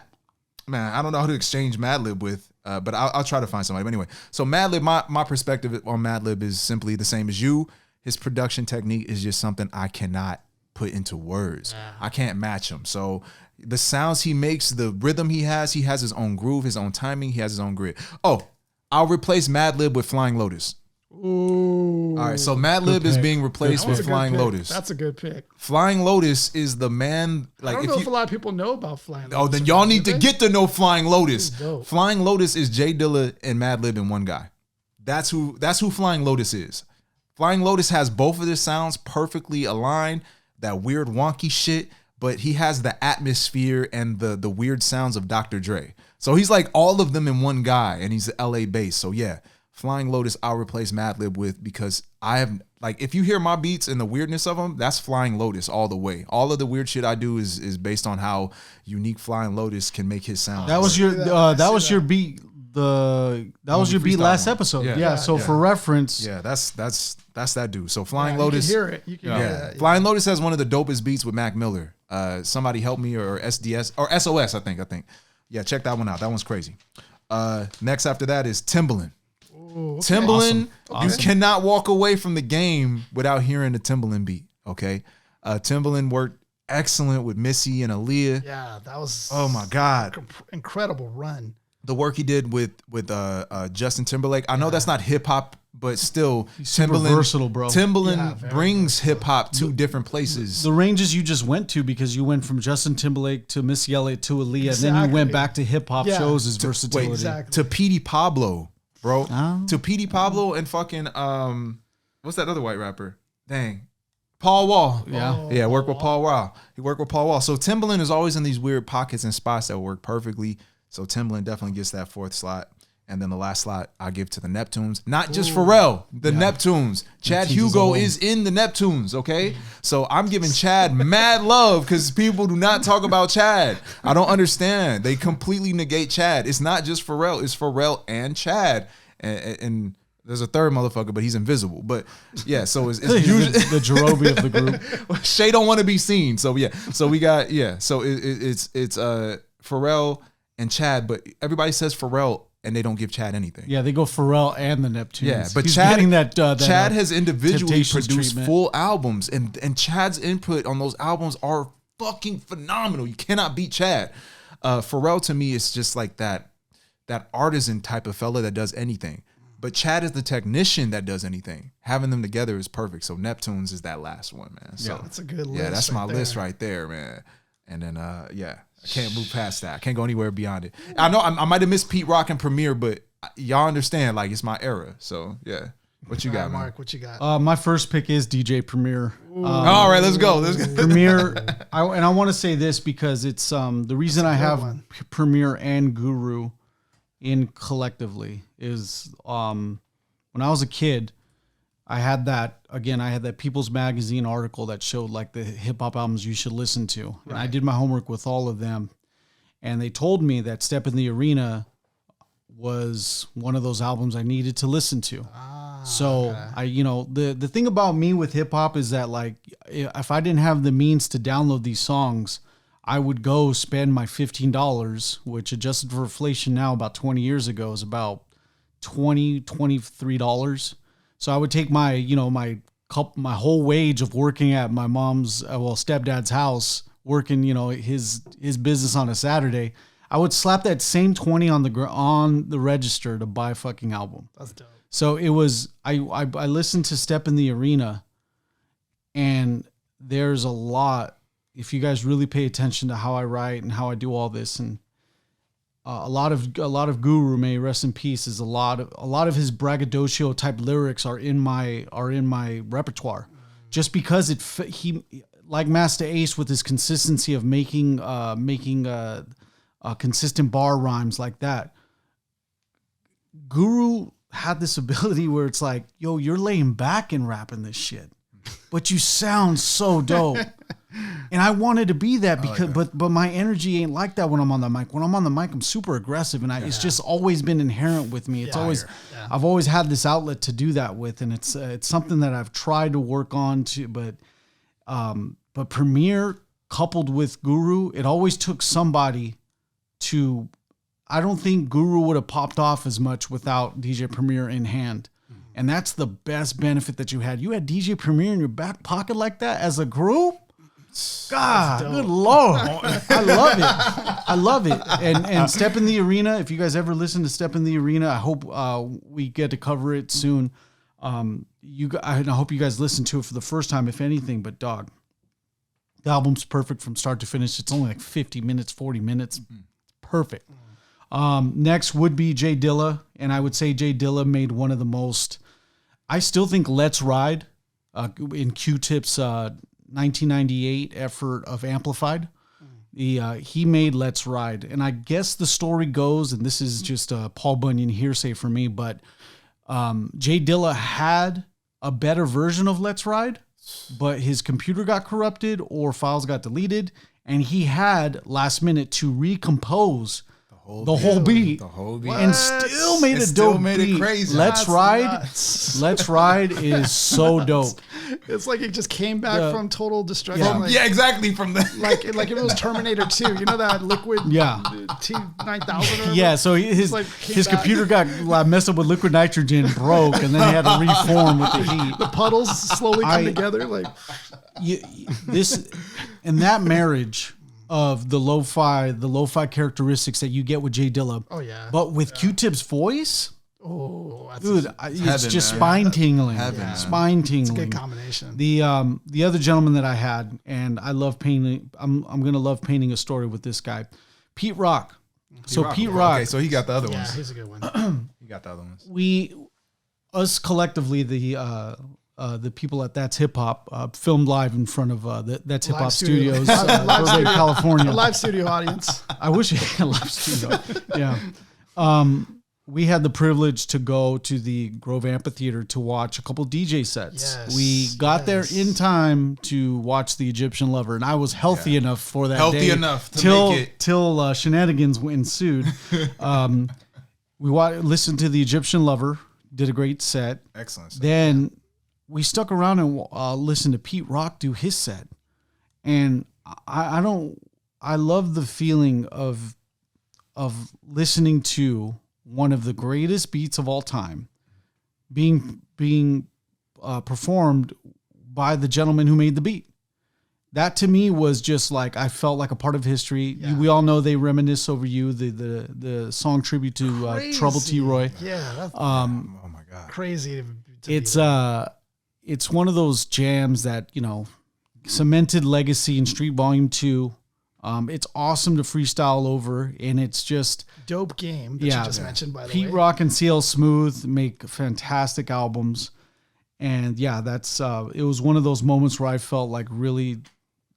I don't know who to exchange Madlib with, but I'll try to find somebody. But anyway, so Madlib, my perspective on Madlib is simply the same as you. His production technique is just something I cannot put into words. I can't match him. So the sounds he makes, the rhythm he has his own groove, his own timing, he has his own grit. Oh, I'll replace Madlib with Flying Lotus. Ooh. All right, so Madlib is being replaced with Flying Lotus. That's a good pick. Flying Lotus is the man. Like, I don't know if a lot of people know about Flying Lotus. Oh, then y'all need to get to know Flying Lotus. Flying Lotus is Jay Dilla and Madlib in one guy. That's who Flying Lotus is. Flying Lotus has both of their sounds perfectly aligned. That weird wonky shit, but he has the atmosphere and the weird sounds of Dr. Dre. So he's like all of them in one guy, and he's LA based. So yeah, Flying Lotus I'll replace Madlib with, because I have, like, if you hear my beats and the weirdness of them, that's Flying Lotus all the way. All of the weird shit I do is based on how unique Flying Lotus can make his sound. That was your your beat. That was your beat last episode. Yeah. So for reference, that's that dude. So Flying Lotus, you can hear it. You can hear it. Flying Lotus has one of the dopest beats with Mac Miller. Somebody Help Me, or SDS or SOS, I think. Yeah, check that one out. That one's crazy. Next after that is Timbaland. Ooh, okay. Timbaland, awesome. You cannot walk away from the game without hearing the Timbaland beat. Okay, Timbaland worked excellent with Missy and Aaliyah. Yeah, that was, oh my god, incredible run. The work he did with Justin Timberlake. I know that's not hip hop, but still, Timbaland, versatile, bro. Timbaland brings hip hop to different places. The ranges you just went to, because you went from Justin Timberlake to Missy Elliott to Aaliyah, and then you went back to hip hop shows as versatility. To Petey Pablo, bro. To Petey Pablo and fucking what's that other white rapper? Dang. Paul Wall. Yeah, work with Paul Wall. He worked with Paul Wall. So Timbaland is always in these weird pockets and spots that work perfectly. So Timbaland definitely gets that fourth slot. And then the last slot I give to the Neptunes. Not just Pharrell, the Neptunes. Chad Hugo is in the Neptunes, okay? So I'm giving Chad mad love because people do not talk about Chad. I don't understand. They completely negate Chad. It's not just Pharrell. It's Pharrell and Chad. And there's a third motherfucker, but he's invisible. But yeah, so it's usually the Jerobi of the group. Shay don't want to be seen. So yeah, so we got So it's Pharrell and Chad, but everybody says Pharrell and they don't give Chad anything. Yeah, they go Pharrell and the Neptunes. Yeah, but he's Chad, getting that Chad has individually produced treatment. Full albums, and Chad's input on those albums are fucking phenomenal. You cannot beat Chad. Pharrell to me is just like that artisan type of fella that does anything. But Chad is the technician that does anything. Having them together is perfect. So Neptunes is that last one, man. So that's a good list. Yeah, that's my there. list right there, man. And then I can't move past that. I can't go anywhere beyond it. I know I might have missed Pete Rock and Premier, but y'all understand, like, it's my era. So yeah. What you got, Mark? What you got? My first pick is DJ Premier. All right, let's go. Premier, I want to say this because it's the reason I have Premier and Guru in collectively is when I was a kid, I had that People's Magazine article that showed like the hip hop albums you should listen to. Right. And I did my homework with all of them. And they told me that Step in the Arena was one of those albums I needed to listen to. So the thing about me with hip hop is that, like, if I didn't have the means to download these songs, I would go spend my $15, which adjusted for inflation now about 20 years ago is about $23. So I would take my whole wage of working at my mom's, stepdad's house, working, his business on a Saturday. I would slap that same 20 on the register to buy a fucking album. That's dope. So it was, I listened to Step in the Arena, and there's a lot, if you guys really pay attention to how I write and how I do all this, and a lot of Guru, may rest in peace, is a lot of his braggadocio type lyrics are in my repertoire, just because he like Master Ace with his consistency of making consistent bar rhymes like that. Guru had this ability where it's like, yo, you're laying back and rapping this shit, but you sound so dope. And I wanted to be that because, but my energy ain't like that when I'm on the mic. When I'm on the mic, I'm super aggressive, and it's just always been inherent with me. It's I've always had this outlet to do that with, and it's something that I've tried to work on to, but Premier coupled with Guru, it always took somebody to. I don't think Guru would have popped off as much without DJ Premier in hand. And that's the best benefit that you had. You had DJ Premier in your back pocket like that as a group? God, good Lord. I love it. And Step in the Arena, if you guys ever listen to Step in the Arena, I hope we get to cover it soon. I hope you guys listen to it for the first time, if anything. But, dog, the album's perfect from start to finish. It's only like 50 minutes, 40 minutes. Perfect. Next would be Jay Dilla, and I would say Jay Dilla made one of the most. I still think "Let's Ride" in Q-Tip's 1998 effort of Amplified. He made "Let's Ride," and I guess the story goes, and this is just a Paul Bunyan hearsay for me, but Jay Dilla had a better version of "Let's Ride," but his computer got corrupted or files got deleted, and he had last minute to recompose the whole beat, and still made a dope beat. Crazy. Let's Ride is so dope. It's like it just came back from total destruction. Exactly. From the like if it was Terminator 2, you know that Liquid T9000. Yeah, so his computer got messed up with liquid nitrogen, broke, and then he had to reform with the heat. The puddles slowly come together. Like this and that marriage of the lo-fi characteristics that you get with Jay Dilla. Oh yeah. But with Q-Tip's voice, dude, it's just spine tingling. Spine tingling. It's a good combination. The other gentleman that I had, and I love painting. I'm gonna love painting a story with this guy, Pete Rock. Pete Rock. Okay, so he got the other ones. Yeah, he's a good one. He got the other ones. Us collectively, the people at That's Hip Hop filmed live in front of That's Hip Hop Studios, Burbank, California. A live studio audience. I wish we had a live studio. Yeah. We had the privilege to go to the Grove Amphitheater to watch a couple DJ sets. Yes, we got there in time to watch The Egyptian Lover, and I was healthy enough for that day. Enough to make it. Till shenanigans ensued. We listened to The Egyptian Lover, did a great set. Excellent set. Then we stuck around and listened to Pete Rock do his set. And I love the feeling of listening to one of the greatest beats of all time being performed by the gentleman who made the beat. That to me was just like, I felt like a part of history. Yeah. We all know They Reminisce Over You, the song tribute to Trouble T. Roy. Yeah. Oh my crazy. To It's one of those jams that, you know, cemented legacy in Street Volume 2. It's awesome to freestyle over, and it's just dope game that you just mentioned, by the way. Pete Rock and CL Smooth make fantastic albums. And yeah, that's it was one of those moments where I felt like really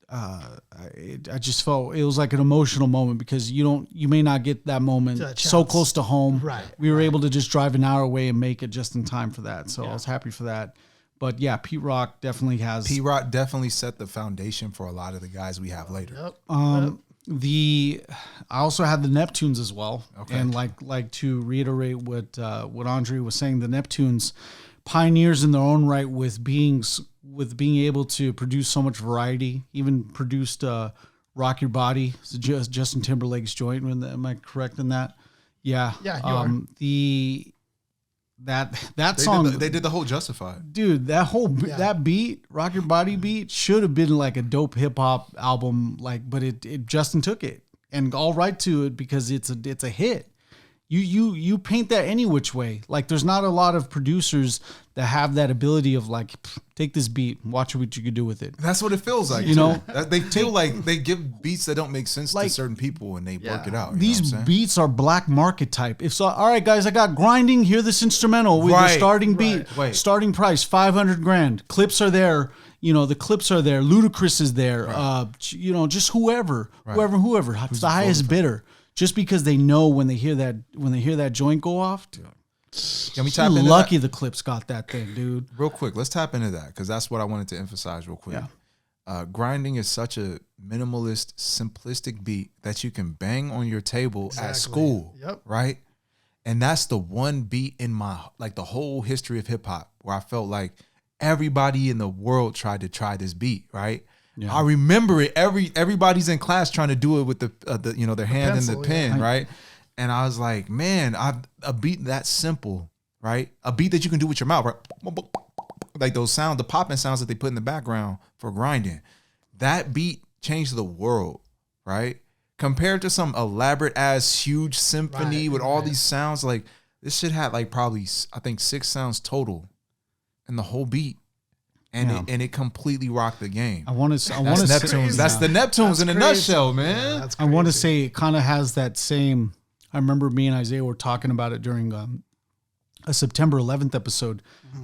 I just felt it was like an emotional moment, because you may not get that moment so close to home. Right. We were able to just drive an hour away and make it just in time for that. So I was happy for that. But yeah, Pete Rock definitely set the foundation for a lot of the guys we have later. Yep. I also had the Neptunes as well. Okay. And like to reiterate what Andre was saying, the Neptunes, pioneers in their own right with being able to produce so much variety. Even produced "Rock Your Body," Justin Timberlake's joint. Am I correct in that? Yeah. Yeah. You are. That song they did the whole Justified. Dude, that beat, Rock Your Body beat, should have been like a dope hip hop album, but it Justin took it and all right to it, because it's a hit. You paint that any which way. Like, there's not a lot of producers that have that ability of like, take this beat, watch what you can do with it. That's what it feels like. You know, they feel like they give beats that don't make sense to certain people, and they work it out. These beats are black market type. If so, all right, guys, I got grinding. Hear this instrumental with the starting beat, starting price $500,000. Clips are there. You know, the clips are there. Ludacris is there. You know, just whoever. It's the highest bidder. Just because they know when they hear that joint go off. Can we tap into lucky the clips got that thing, dude. Real quick, let's tap into that, because that's what I wanted to emphasize real quick. Yeah. Grinding is such a minimalist, simplistic beat that you can bang on your table at school, right? And that's the one beat in the whole history of hip hop where I felt like everybody in the world tried this beat, right? Yeah. I remember it. Everybody's in class trying to do it with their hand pencil, and the pen, right? And I was like, man, a beat that simple, right? A beat that you can do with your mouth, right? Like those sounds, the popping sounds that they put in the background for grinding. That beat changed the world, right? Compared to some elaborate ass huge symphony with all these sounds, like this shit had like probably I think 6 sounds total in the whole beat. And it completely rocked the game. I want to Neptunes. That's the Neptunes in a nutshell, man. Yeah, I want to say it kind of has that same. I remember me and Isaiah were talking about it during a September 11th episode,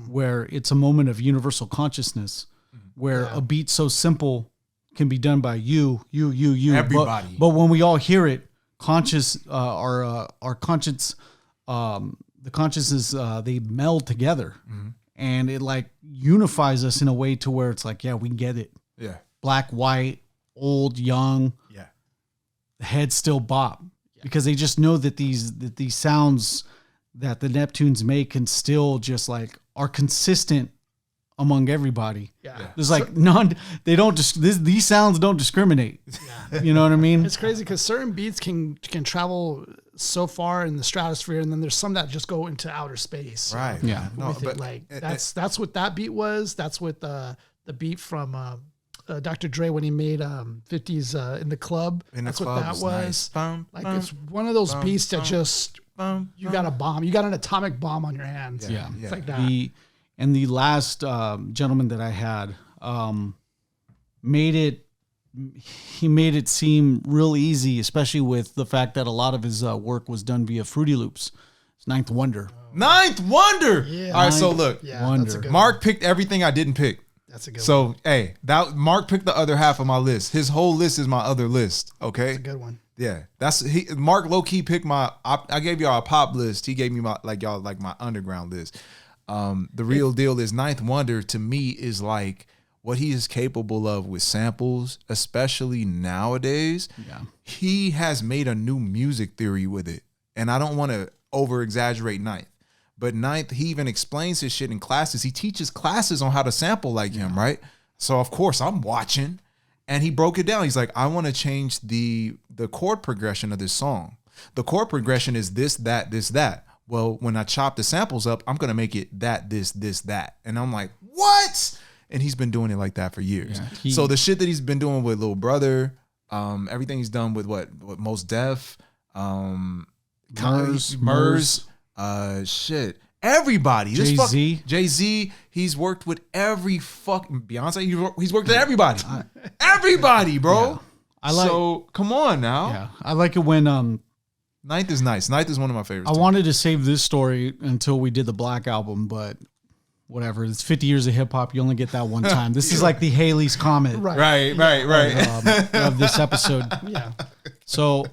where it's a moment of universal consciousness, where a beat so simple can be done by you, everybody. But when we all hear it, our conscience, the consciousness, they meld together. Mm-hmm. And it like unifies us in a way to where it's like, yeah, we get it. Yeah. Black, white, old, young. Yeah. The heads still bop because they just know that these sounds that the Neptunes make can still just like are consistent among everybody. Yeah. There's like these sounds don't discriminate. Yeah. You know what I mean? It's crazy because certain beats can travel so far in the stratosphere, and then there's some that just go into outer space. Right. Yeah. That's what that beat was. That's what the beat from Dr. Dre when he made 50s in the club. That's what that was. Nice. It's one of those beats that just you got a bomb. You got an atomic bomb on your hands. Yeah. It's like that. And the last gentleman that I had made it seem real easy, especially with the fact that a lot of his work was done via Fruity Loops. It's Ninth Wonder. Ninth Wonder. Yeah. All right, so look, Wonder. Mark picked everything I didn't pick. That's a good one. So, hey, Mark picked the other half of my list. His whole list is my other list, okay? That's a good one. Yeah. Mark low-key picked I gave y'all a pop list. He gave me my underground list. The real deal is Ninth Wonder to me is like what he is capable of with samples, especially nowadays. Yeah. He has made a new music theory with it. And I don't want to over exaggerate Ninth. But Ninth, he even explains his shit in classes. He teaches classes on how to sample like him, right? So of course I'm watching, and he broke it down. He's like, I want to change the chord progression of this song. The chord progression is this, that, this, that. Well, when I chop the samples up, I'm going to make it that, this, that. And I'm like, what? And he's been doing it like that for years. Yeah, so the shit that he's been doing with Lil Brother, everything he's done with what Mos Def, Murs, shit. Everybody. Jay-Z. Jay-Z, he's worked with every fucking Beyonce. He's worked with everybody. Everybody, bro. Yeah. So come on now. Yeah, I like it when Ninth is nice. Ninth is one of my favorites. I wanted to save this story until we did the Black album, but whatever. It's 50 years of hip hop. You only get that one time. This is like the Haley's Comet Right. of this episode. Yeah. So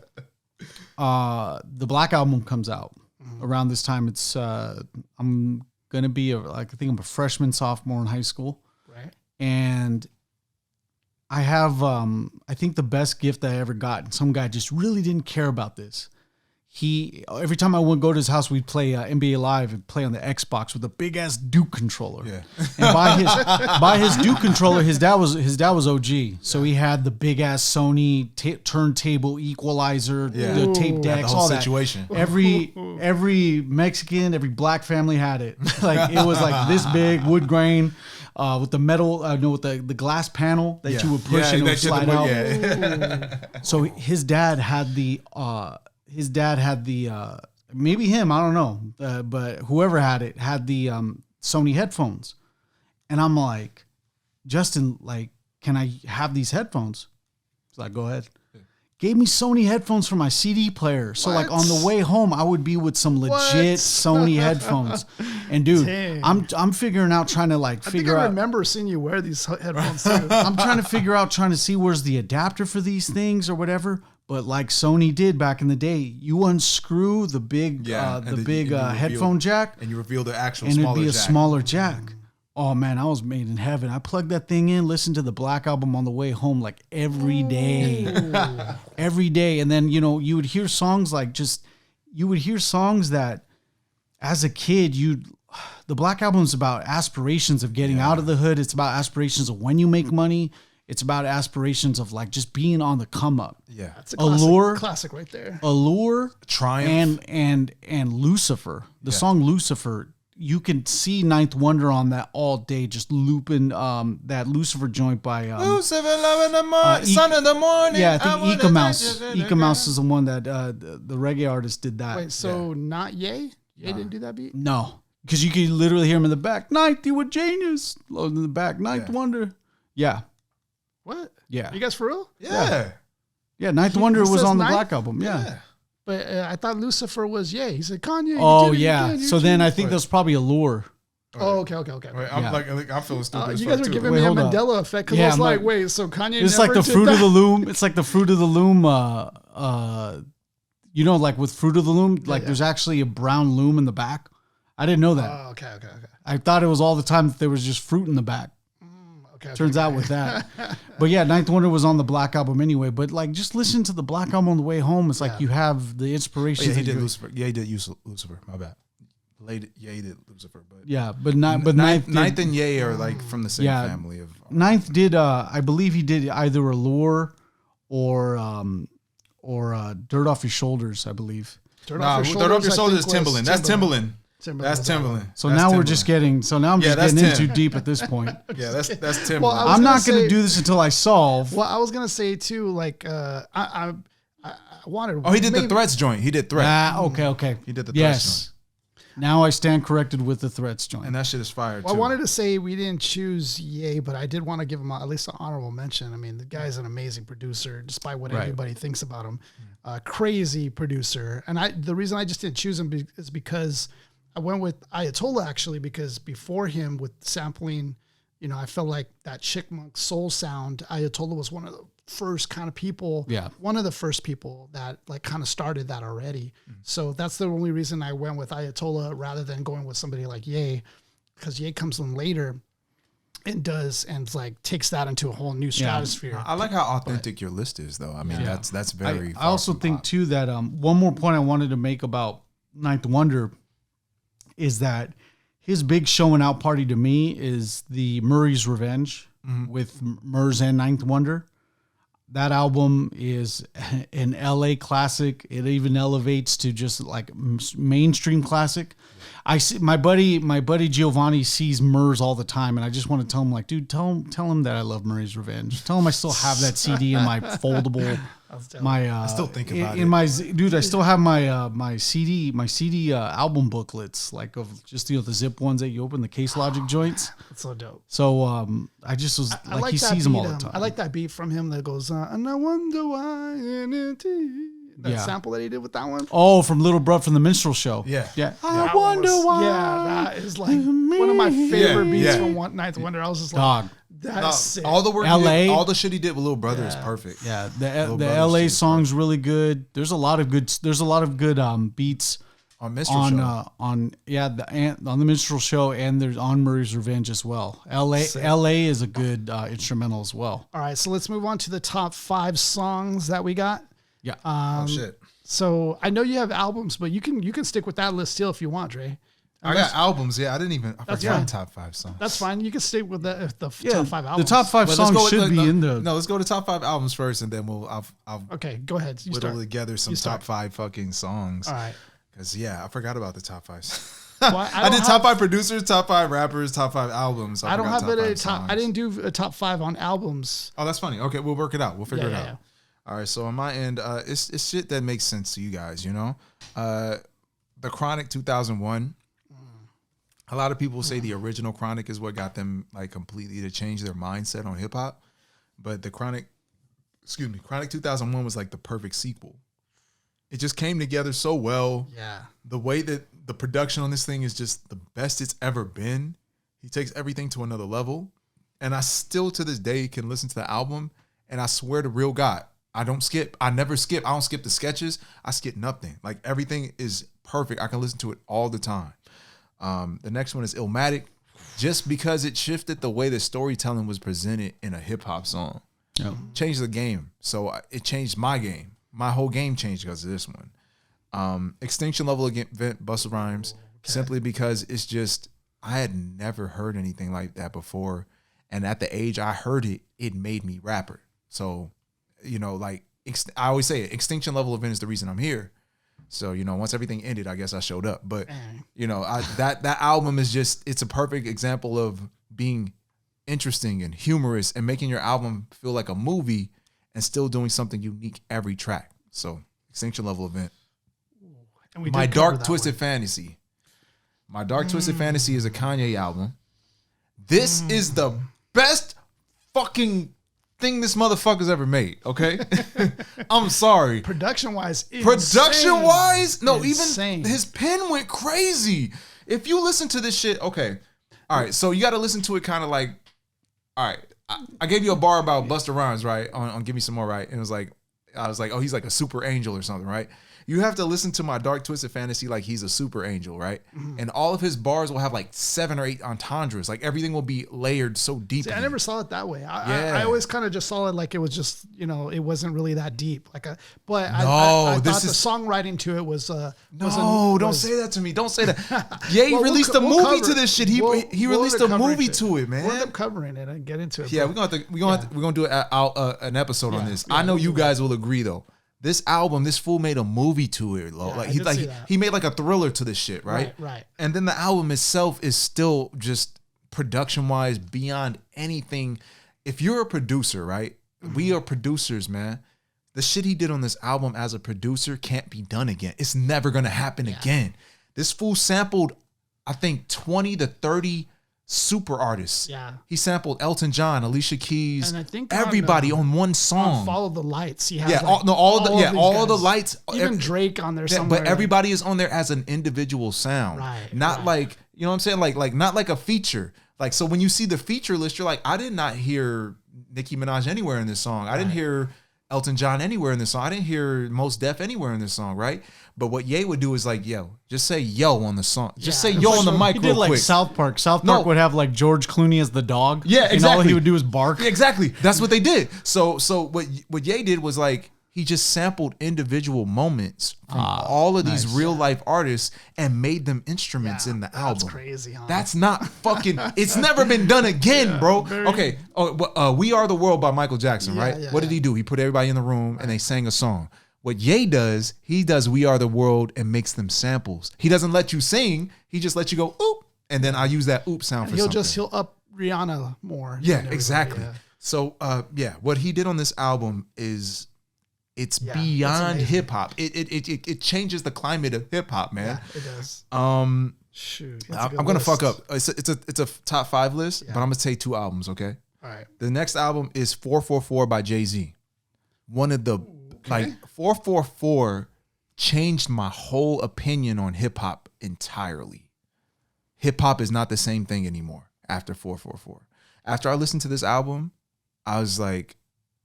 the Black album comes out around this time. It's I'm gonna be I think I'm a freshman, sophomore in high school, Right. and I have I think the best gift I ever got. And some guy just really didn't care about this. Every time I would go to his house, we'd play NBA Live and play on the Xbox with a big ass Duke controller. Yeah. And by his Duke controller, his dad was OG, so he had the big ass Sony turntable equalizer, the tape decks, the whole all situation. that. Every Mexican, every black family had it. Like it was like this big wood grain. With the metal, with the glass panel that you would push and it would slide out. Yeah. So his dad had the maybe him, I don't know, but whoever had it had the Sony headphones, and I'm like, Justin, like, can I have these headphones? He's like, go ahead. Gave me Sony headphones for my CD player. So like on the way home, I would be with some legit Sony headphones. And dude, I'm figuring out trying to like figure out. I remember seeing you wear these headphones too. I'm trying to see where's the adapter for these things or whatever. But like Sony did back in the day, you unscrew the big headphone jack, and you reveal the actual and smaller it'd be a jack. smaller jack. Oh man, I was made in heaven. I plugged that thing in, listened to the Black album on the way home like every day. Every day. And then, you would hear songs that as a kid, the Black album's about aspirations of getting out of the hood. It's about aspirations of when you make money. It's about aspirations of like just being on the come up. Yeah. That's a classic, classic right there. Allure, Triumph, and Lucifer. The song Lucifer, you can see Ninth Wonder on that all day, just looping that Lucifer joint by Lucifer, love in the morning, sun in the morning. Yeah, I think Ika Mouse. Ika Mouse is the one that the reggae artist did that. Wait, so not Ye? Ye didn't do that beat? No, because you could literally hear him in the back. Ninth, you were genius. In the back, Ninth Wonder. Yeah. What? Yeah. You guys for real? Yeah. Yeah, Ninth Wonder was on the Ninth? Black album. Yeah. But I thought Lucifer was Ye. He said Kanye. Oh yeah. So then I think there's probably Allure. Oh, okay. Wait, I'm feeling stupid. You guys were giving me a Mandela effect because I was like, wait, so Kanye. It's never like the did Fruit that? of the Loom. It's like the Fruit of the Loom. Like with Fruit of the Loom, like there's actually a brown loom in the back. I didn't know that. Oh, okay. I thought it was all the time that there was just fruit in the back. Turns out with that. But yeah, Ninth Wonder was on the Black album anyway. But like, just listen to the Black album on the way home. It's like you have the inspiration. Yeah, he did Lucifer. Yeah, he did use Lucifer. My bad. Yeah, he did Lucifer. But Ninth and Ye are like from the same family of. Ninth did. I believe he did either Allure or Dirt Off Your Shoulders. I believe. Dirt Off Your Shoulders is Timbaland. That's Timbaland. That's Timbaland. So now we're just getting. So now I'm just getting in too deep at this point. Yeah, that's Timbaland. Well, I'm not going to do this until I solve. Well, I was gonna say too, like I wanted. Oh, he did the Threats joint. He did Threat. Okay. He did the Threats joint. Now I stand corrected with the Threats joint. And that shit is fire, well, too. I wanted to say we didn't choose Ye, but I did want to give him at least an honorable mention. I mean, the guy's an amazing producer, despite what everybody thinks about him. Crazy producer. And the reason I just didn't choose him is because I went with Ayatollah, actually, because before him with sampling, I felt like that Chipmunk soul sound, Ayatollah was one of the first kind of people, one of the first people that like kind of started that already. So that's the only reason I went with Ayatollah rather than going with somebody like Ye, because Ye comes in later and like takes that into a whole new stratosphere. I like how authentic your list is, though. I mean, that's very. I also think too that one more point I wanted to make about Ninth Wonder is that his big showing out party to me is the Murray's Revenge with Murs and Ninth Wonder. That album is an LA classic. It even elevates to just like mainstream classic. I see my buddy Giovanni sees Murs all the time, and I just want to tell him like, dude, tell him that I love Murray's Revenge. Tell him I still have that CD in my foldable I still think about in it. Dude, I still have my CD album booklets, like of just the zip ones that you open, the Case Logic joints. That's so dope. So I just was I like, like he that sees them beat, all the time. I like that beat from him that goes, and I wonder why. That sample that he did with that one. Oh, from Little Bruh from the Minstrel Show. Yeah. I wonder why. Yeah, that is like one of my favorite beats from One Ninth Wonder. I was just like, Dog. that's sick. All the work, LA, all the shit he did with Little Brother is perfect. Yeah, the LA song's really good. There's a lot of good beats on Minstrel Show. On the Minstrel Show, and there's on Murray's Revenge as well. LA is a good instrumental as well. All right, so let's move on to the top 5 songs that we got. Yeah. Oh shit. So I know you have albums, but you can stick with that list still if you want, Dre. I got albums. Yeah, I forgot fine. top 5 songs. That's fine. You can stick with the top 5 albums. The top 5 But songs should be in the. No, let's go to top 5 albums first, and then I'll Okay, go ahead. You whittle start. together some top 5 fucking songs. All right. Because I forgot about the top 5. Well, I did top 5 producers, top 5 rappers, top 5 albums. I don't have it at top. songs. I didn't do a top 5 on albums. Oh, that's funny. Okay, we'll work it out. We'll figure it out. Yeah. All right, so on my end, it's shit that makes sense to you guys, you know? The Chronic 2001. A lot of people say the original Chronic is what got them like completely to change their mindset on hip hop. But the Chronic 2001 was like the perfect sequel. It just came together so well. Yeah. The way that the production on this thing is just the best it's ever been. He takes everything to another level. And I still to this day can listen to the album, and I swear to real God, I don't skip. I never skip. I don't skip the sketches. I skip nothing. Like everything is perfect. I can listen to it all the time. The next one is Illmatic, just because it shifted the way the storytelling was presented in a hip hop song. Yep. Changed the game. So it changed my game. My whole game changed because of this one. Extinction Level Event, Busta Rhymes, simply because it's just, I had never heard anything like that before. And at the age I heard it, it made me rapper. So, like I always say it, Extinction Level Event is the reason I'm here. So, once everything ended, I guess I showed up. But, that album is just, it's a perfect example of being interesting and humorous and making your album feel like a movie and still doing something unique every track. So, Extinction Level Event. And My Dark Twisted Fantasy. My Dark Twisted Fantasy is a Kanye album. This is the best fucking thing this motherfucker's ever made, okay? I'm sorry. Production-wise, no, insane. even his pen went crazy. If you listen to this shit, okay. All right, so you got to listen to it kind of like, all right, I gave you a bar about Busta Rhymes, right? On Give Me Some More, right? And it was like, I was like, oh, he's like a super angel or something, right? You have to listen to My Dark Twisted Fantasy like he's a super angel, right? Mm-hmm. And all of his bars will have like 7 or 8 entendres. Like everything will be layered so deep. See, I never saw it that way. I always kind of just saw it like it was just, it wasn't really that deep. I thought the songwriting to it was. Don't say that to me. Don't say that. Ye released a movie to this shit. He released a movie to it, man. We'll end up covering it and get into it. Yeah, we're gonna do an episode on this. I know you guys will agree though. This album, this fool made a movie to it. He made like a thriller to this shit, right? Right. And then the album itself is still just production-wise beyond anything. If you're a producer, right? Mm-hmm. We are producers, man. The shit he did on this album as a producer can't be done again. It's never gonna happen again. This fool sampled, I think, 20 to 30 super artists. Yeah. He sampled Elton John, Alicia Keys, and I think everybody on one song. Follow the Lights. He has all the lights. Even Drake on there somewhere. But everybody is on there as an individual sound. Right. Not like, you know what I'm saying? Like not like a feature. Like, so when you see the feature list, you're like, I did not hear Nicki Minaj anywhere in this song. I didn't hear Elton John anywhere in this song. I didn't hear Mos Def anywhere in this song, right? But what Ye would do is like, just say yo on the song. Just say yo on the mic real quick. He did like South Park. South Park would have like George Clooney as the dog. Yeah, exactly. And all he would do is bark. Exactly. That's what they did. So what Ye did was like, he just sampled individual moments from all of these real life artists and made them instruments in the album. That's crazy, huh? That's not fucking, it's never been done again, bro. Okay. We Are the World by Michael Jackson, right? What did he do? He put everybody in the room and they sang a song. What Ye does, he does We Are the World and makes them samples. He doesn't let you sing. He just lets you go, oop. And then I use that oop sound for something. He'll up Rihanna more. Yeah, exactly. Yeah. So, what he did on this album is It's beyond hip hop. It changes the climate of hip hop, man. Yeah, it does. Shoot, I'm gonna fuck up. It's a top 5 list, but I'm gonna say 2 albums. Okay. All right. The next album is 444 by Jay-Z. One of the 444 changed my whole opinion on hip hop entirely. Hip hop is not the same thing anymore after 444. After I listened to this album, I was like,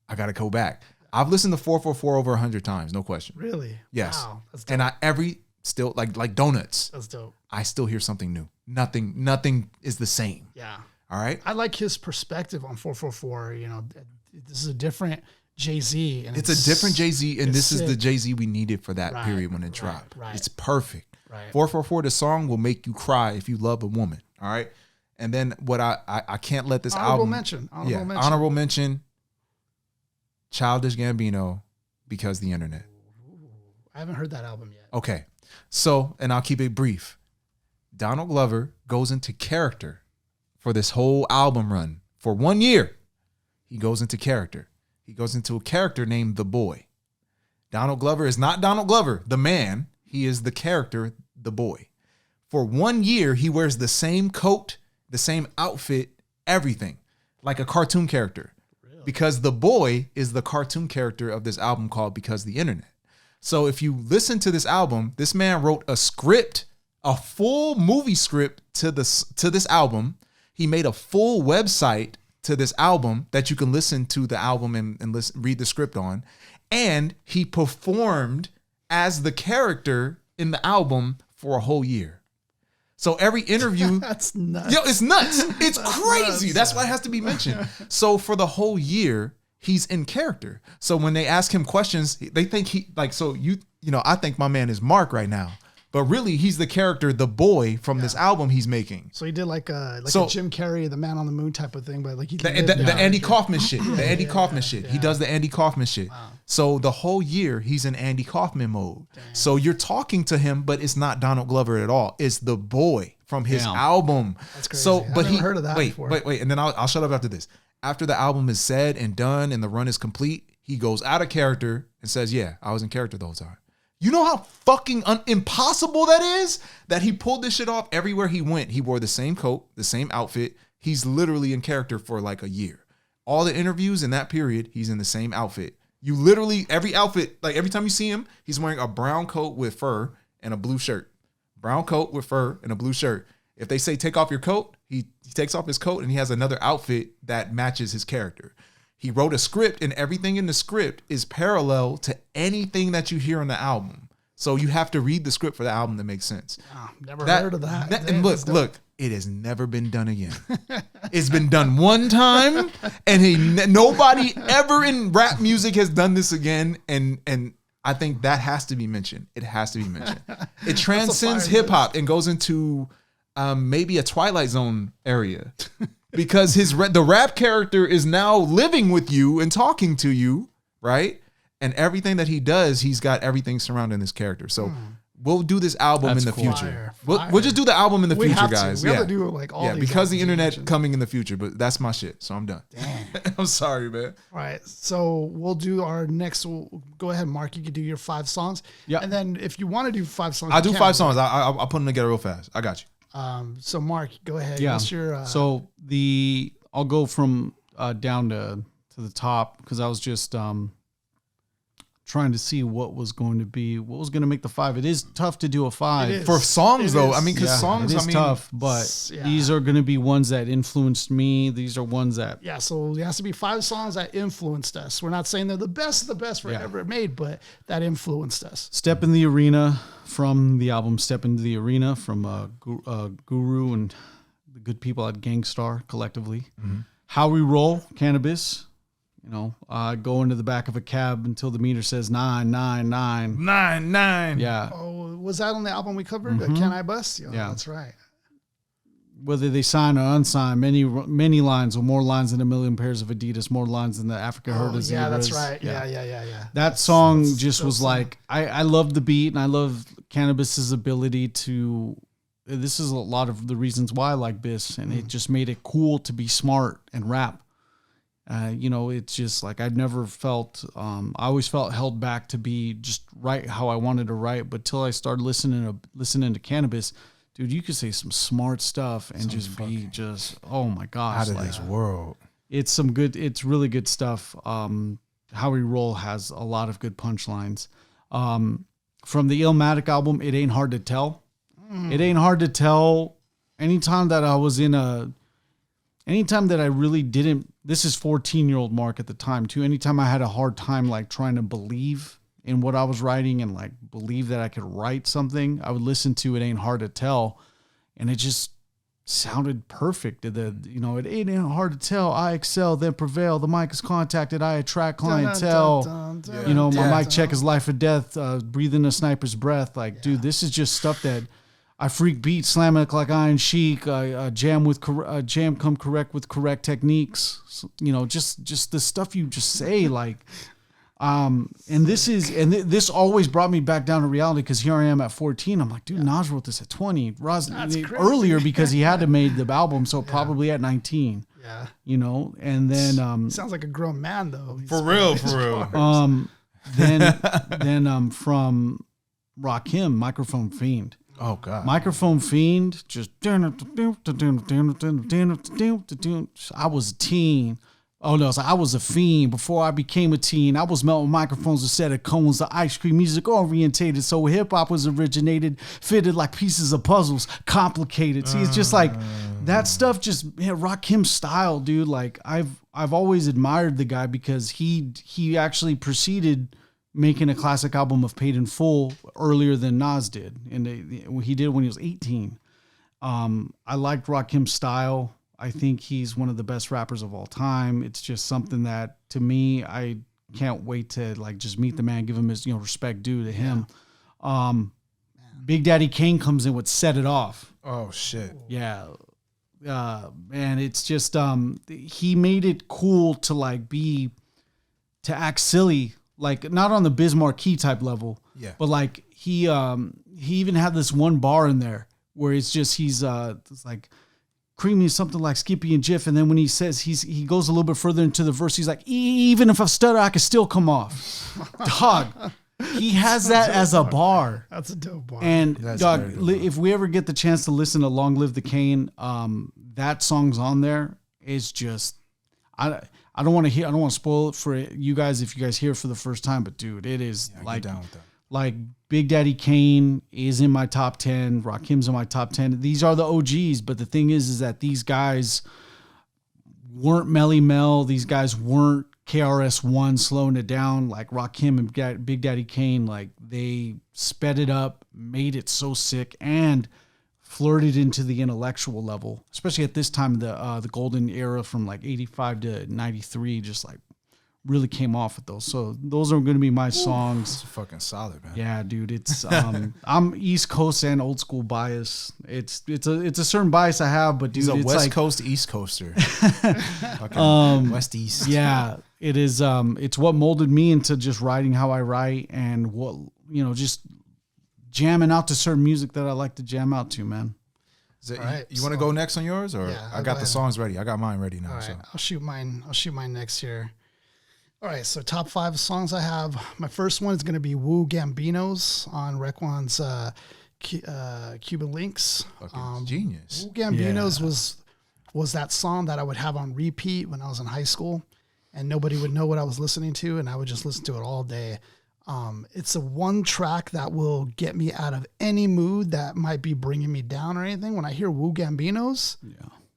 I gotta go back. I've listened to 444 over 100 times, no question. Really? Yes. Wow. That's dope. And still like donuts. That's dope. I still hear something new. Nothing is the same. Yeah. All right. I like his perspective on 444. You know, this is a different Jay-Z. And it's a different Jay-Z, and this sick. is the Jay-Z we needed for that period when it dropped. Right. It's perfect. Right. 444, the song will make you cry if you love a woman. All right. And then what I can't let this Honorable album mention. Honorable mention. Childish Gambino, Because the Internet. I haven't heard that album yet. Okay. So, and I'll keep it brief. Donald Glover goes into character for this whole album run. For 1 year, he goes into character. He goes into a character named The Boy. Donald Glover is not Donald Glover, the man. He is the character, The Boy. For 1 year, he wears the same coat, the same outfit, everything, like a cartoon character. Because The Boy is the cartoon character of this album called Because the Internet. So if you listen to this album, this man wrote a script, a full movie script to this album. He made a full website to this album that you can listen to the album and read the script on. And he performed as the character in the album for a whole year. So every interview, that's nuts. Yo, it's nuts. It's crazy. That's why it has to be mentioned. So for the whole year, he's in character. So when they ask him questions, they think I think my man is Mark right now, but really he's the character, The Boy from this album he's making. So he did like a Jim Carrey, the Man on the Moon type of thing, but like the Andy Kaufman shit. The Andy Kaufman shit. He does the Andy Kaufman shit. Wow. So the whole year he's in Andy Kaufman mode. Damn. So you're talking to him, but it's not Donald Glover at all. It's The Boy from his album. That's crazy. So, but I've never heard of that before. Wait, and then I'll shut up after this. After the album is said and done and the run is complete, he goes out of character and says, "Yeah, I was in character the whole time." You know how fucking impossible that is? That he pulled this shit off everywhere he went. He wore the same coat, the same outfit. He's literally in character for like a year. All the interviews in that period, he's in the same outfit. You literally, every outfit, like every time you see him, he's wearing a brown coat with fur and a blue shirt. Brown coat with fur and a blue shirt. If they say take off your coat, he takes off his coat and he has another outfit that matches his character. He wrote a script and everything in the script is parallel to anything that you hear on the album. So you have to read the script for the album to make sense. Oh, never heard of that. And look, it has never been done again. It's been done one time and nobody ever in rap music has done this again. And I think that has to be mentioned. It has to be mentioned. It transcends hip hop and goes into maybe a Twilight Zone area. Because the rap character is now living with you and talking to you, right? And everything that he does, he's got everything surrounding this character. So we'll do this album in the future. We'll just do the album in the future, guys. We have to do like all these because the internet coming in the future. But that's my shit, so I'm done. Damn. I'm sorry, man. All right, so we'll do our next. Go ahead, Mark. You can do your 5 songs. Yeah, and then if you want to do 5 songs, I'll do 5 songs. I'll put them together real fast. I got you. So Mark, go ahead. Yeah. What's your, I'll go from down to the top because I was just trying to see what was going to make the 5. It is tough to do a 5 for songs though. I mean, because songs, it is tough, but these are going to be ones that influenced me. These are ones that so it has to be 5 songs that influenced us. We're not saying they're the best ever made, but that influenced us. Step in the Arena from the album Step into the Arena from Guru and the good people at Gangstar collectively. Mm-hmm. How We Roll, Cannabis. You know, go into the back of a cab until the meter says 999. 99. Yeah. Oh, was that on the album we covered? Can I Bust? Yeah, that's right. Whether they sign or unsign, many lines or more lines than a million pairs of Adidas, more lines than the Africa herd of zebras. Yeah, that's right. Yeah. That song just was like, I love the beat and I love Cannabis's ability to. This is a lot of the reasons why I like Biss, and it just made it cool to be smart and rap. It's just like I'd never felt. I always felt held back to be just write how I wanted to write. But till I started listening to Cannabis, dude, you could say some smart stuff and just be just, oh my gosh, out of this world. It's really good stuff. Howie Roll has a lot of good punchlines. From the Illmatic album, It Ain't Hard to Tell. It ain't hard to tell. Anytime that I really didn't, this is 14-year-old Mark at the time too. Anytime I had a hard time like trying to believe in what I was writing and like believe that I could write something, I would listen to It Ain't Hard to Tell, and it just sounded perfect. It ain't hard to tell. I excel, then prevail. The mic is contacted. I attract clientele. My mic check is life or death. Breathing a sniper's breath. Like, dude, this is just stuff that I freak beat, slam it like Iron Sheik. I jam come correct with correct techniques. Just the stuff you just say, like. This always brought me back down to reality, because here I am at 14. I'm like, dude, Nas wrote this at 20. Earlier because he had to made the album, so probably at 19. Yeah. And then sounds like a grown man though. For real. Then from Rakim, Microphone Fiend. Oh God. Microphone Fiend, just I was a teen. Oh no, I was a fiend before I became a teen. I was melting microphones instead of cones. The ice cream music orientated, so hip hop was originated, fitted like pieces of puzzles, complicated. See, it's just like that stuff. Just Rakim's style, dude. Like I've always admired the guy, because he actually preceded making a classic album of Paid in Full earlier than Nas did, and he did when he was 18. I liked Rakim's style. I think he's one of the best rappers of all time. It's just something that, to me, I can't wait to like just meet the man, give him his respect due to him. Big Daddy Kane comes in with Set It Off. Oh shit. Yeah. Man, it's just he made it cool to act silly, like not on the Biz Markie type level. Yeah. But like he even had this one bar in there where it's like creamy, something like Skippy and Jiff, and then when he says he goes a little bit further into the verse, he's like, even if I stutter, I can still come off. Dog, he has that as a bar. That's a dope bar. And That's dog, very dope. if we ever get the chance to listen to Long Live the Cane, that song's on there. It's just, I don't want to spoil it for you guys if you guys hear it for the first time, but dude, it is down with that. Like Big Daddy Kane is in my top 10. Rakim's in my top 10. These are the OGs, but the thing is that these guys weren't Melly Mel. These guys weren't KRS-One slowing it down. Like Rakim and Big Daddy Kane, like they sped it up, made it so sick, and flirted into the intellectual level, especially at this time, the golden era from like 85 to 93, just like really came off with those. So those are going to be my songs. It's fucking solid, man. Yeah, dude. It's I'm East Coast and old school bias. It's a certain bias I have, but dude, He's a it's West like, Coast East Coaster. Fucking West East. yeah, it is. It's what molded me into just writing how I write, and what just jamming out to certain music that I like to jam out to, man. All right, you want to go next on yours, or Yeah, I got the songs ready. I got mine ready now. All right, So I'll shoot mine next here. All right, so top 5 songs I have. My first one is going to be Wu Gambino's on Rekwan's Cuban Links. fucking genius. Wu Gambino's was that song that I would have on repeat when I was in high school, and nobody would know what I was listening to, and I would just listen to it all day. It's a one track that will get me out of any mood that might be bringing me down or anything. When I hear Wu Gambino's,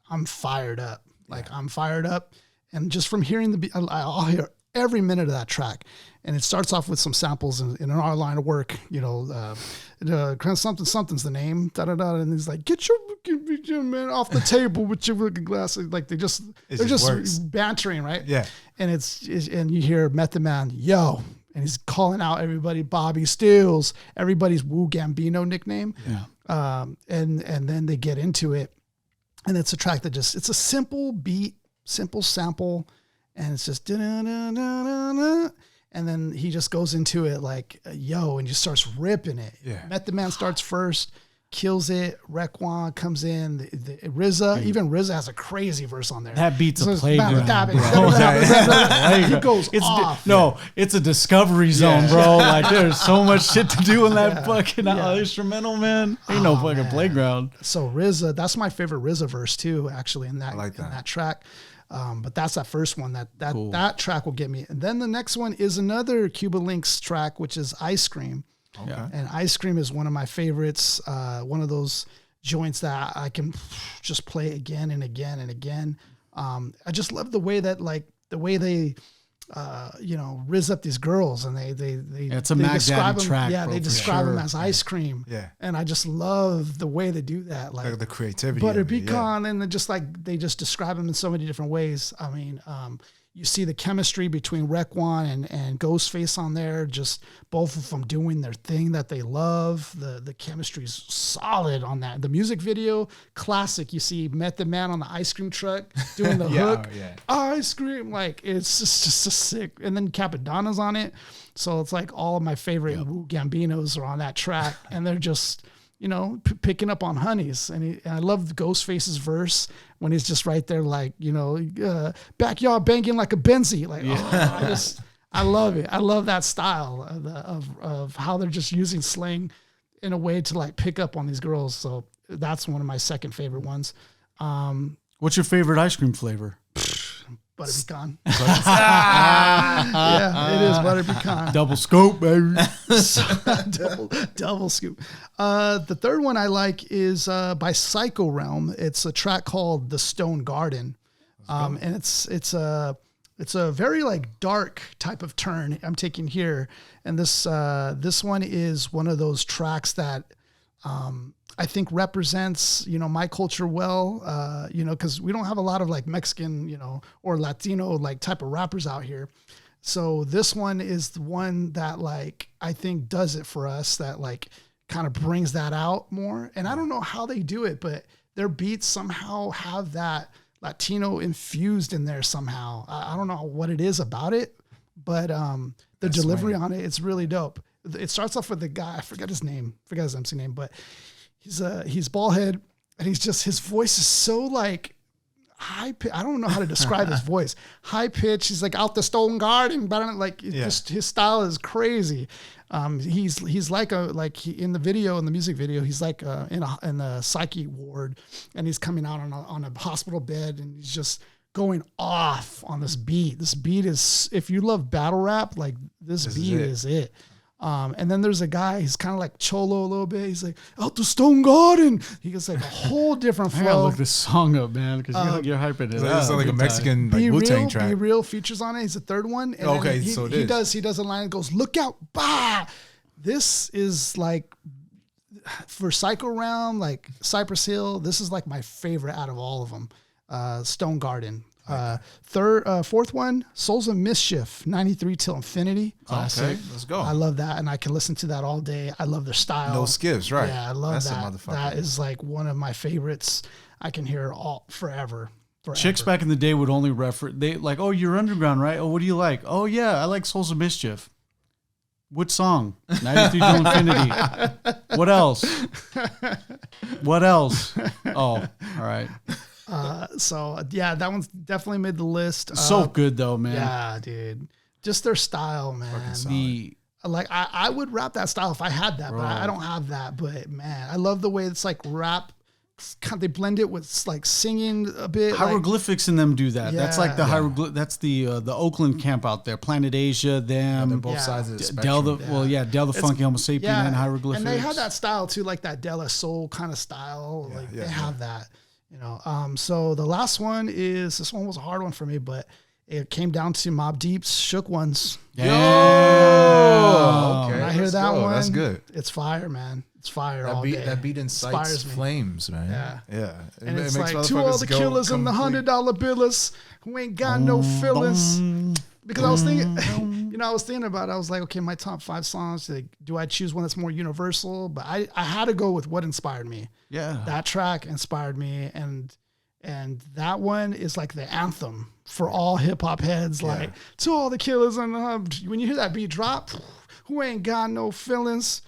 I'm fired up. I'm fired up, and just from hearing the beat, I'll hear every minute of that track, and it starts off with some samples in our line of work, something's the name, and he's like, get your man off the table with your glasses. Like they're just works. bantering, right? Yeah. And and you hear Method Man, yo, and he's calling out everybody, Bobby Steels, everybody's Wu Gambino nickname. Yeah. And then they get into it, and it's a track that it's a simple beat, simple sample, and it's just da-da-da-da-da-da. And then he just goes into it like, yo, and just starts ripping it. Yeah. Method Man starts first, kills it. Requan comes in. The RZA, even RZA has a crazy verse on there. That beats So a it's playground. He goes off. No, it's a discovery zone, bro. Like there's so much shit to do in that fucking instrumental, man. Ain't no fucking playground. So RZA, that's my favorite RZA verse too, actually, in that in that track. But that's that first one. That track will get me. And then the next one is another Cuba Links track, which is Ice Cream. Okay. And Ice Cream is one of my favorites. One of those joints that I can just play again and again and again. I just love the way that they rizz up these girls, and they it's a they Mac describe Daddy them, track. yeah, bro, they for describe sure. them as ice cream. Yeah. And I just love the way they do that. Like the creativity. butter of it, pecan, and they just describe them in so many different ways. I mean, you see the chemistry between Requan and Ghostface on there, just both of them doing their thing that they love. The chemistry's solid on that. The music video, classic. You see Method Man on the ice cream truck doing the hook. Ice cream, like it's just sick. And then Capadonna's on it. So it's like all of my favorite Wu Gambinos are on that track, and they're just, picking up on honeys. And I love Ghostface's verse when he's just right there, like, backyard banging like a Benzie. Like, I love it. I love that style of how they're just using slang in a way to like pick up on these girls. So that's one of my second favorite ones. What's your favorite ice cream flavor? Butter pecan. Yeah, it is butter pecan. Double scoop, baby. double scoop. The third one I like is by Psycho Realm. It's a track called "The Stone Garden," and it's a very like dark type of turn I'm taking here. And this one is one of those tracks that I think represents, my culture well, because we don't have a lot of like Mexican, or Latino like type of rappers out here. So this one is the one that like, I think does it for us, that like kind of brings that out more. And I don't know how they do it, but their beats somehow have that Latino infused in there somehow. I don't know what it is about it, but the delivery on it, it's really dope. It starts off with the guy, I forgot his MC name, but he's bald head, and his voice is so like high pitch. I don't know how to describe his voice. High pitch. He's like out the stone garden, but like just his style is crazy. He's like in the video, in the music video, he's like in the psyche ward, and he's coming out on a hospital bed, and he's just going off on this beat. This beat is, if you love battle rap, like this beat is it. And then there's a guy, he's kind of like cholo a little bit. He's like, out the stone garden. He gets like a whole different flow. I gotta look this song up, man, because you're hyping it. It's like a Mexican like, Be Wu-Tang Real, track. Be Real features on it. He's the third one. And okay, he, so it he is. He does a line that goes, look out, bah! This is like, for Psycho Realm, like Cypress Hill, this is like my favorite out of all of them. Stone Garden. Fourth one, Souls of Mischief, 93 Till Infinity. Okay, let's go. I love that, and I can listen to that all day. I love their style. No skips, right? Yeah, I love That's that. a motherfucker. That is like one of my favorites. I can hear it all forever. Chicks back in the day would only they like, oh, you're underground, right? Oh, what do you like? Oh, yeah, I like Souls of Mischief. Which song? 93 Till Infinity. What else? What else? Oh, all right. So yeah, that one's definitely made the list. So good though, man. Yeah, dude. Just their style, man. Like I would rap that style if I had that, but I don't have that. But man, I love the way it's like rap. They blend it with like singing a bit. Hieroglyphics in them do that. Yeah. That's like the hieroglyph. That's the Oakland camp out there. Planet Asia, them. They're both sides of the spectrum. Del the Funky Homo Sapien and hieroglyphics. And they have that style too, like that De La Soul kind of style. They have that. So the last one this one was a hard one for me, but it came down to Mobb Deep's Shook Ones. Yeah. Okay. When I hear that one, that's good. It's fire, man. It's fire all day. That beat incites flames, man. Yeah. And it's like, to all the killers and the $100 billers who ain't got no feelings. Because I was thinking about it. I was like, okay, my top 5 songs, like, do I choose one that's more universal? But I had to go with what inspired me. Yeah. That track inspired me. And that one is like the anthem for all hip hop heads. Yeah. Like, to all the killers and when you hear that beat drop, who ain't got no feelings?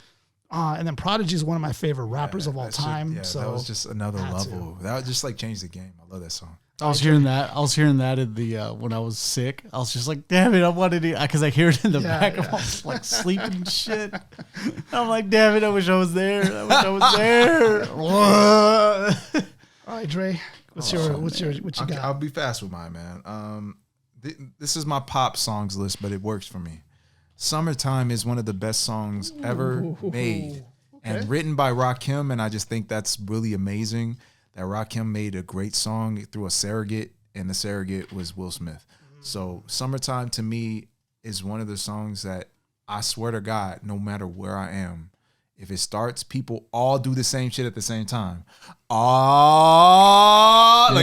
And then Prodigy is one of my favorite rappers of all time. Yeah, so that was just another level. That would just like change the game. I love that song. I was hearing that in the when I was sick. I was just like, damn it, I wanted to, because I hear it in the back. I was like sleeping and shit. I'm like, damn it, I wish I was there. I wish I was there. All right, Dre, what you got? I'll be fast with mine, man. This is my pop songs list, but it works for me. Summertime is one of the best songs ever made and written by Rakim, and I just think that's really amazing that Rakim made a great song through a surrogate, and the surrogate was Will Smith. So Summertime to me is one of the songs that I swear to God, no matter where I am, if it starts, people all do the same shit at the same time. Like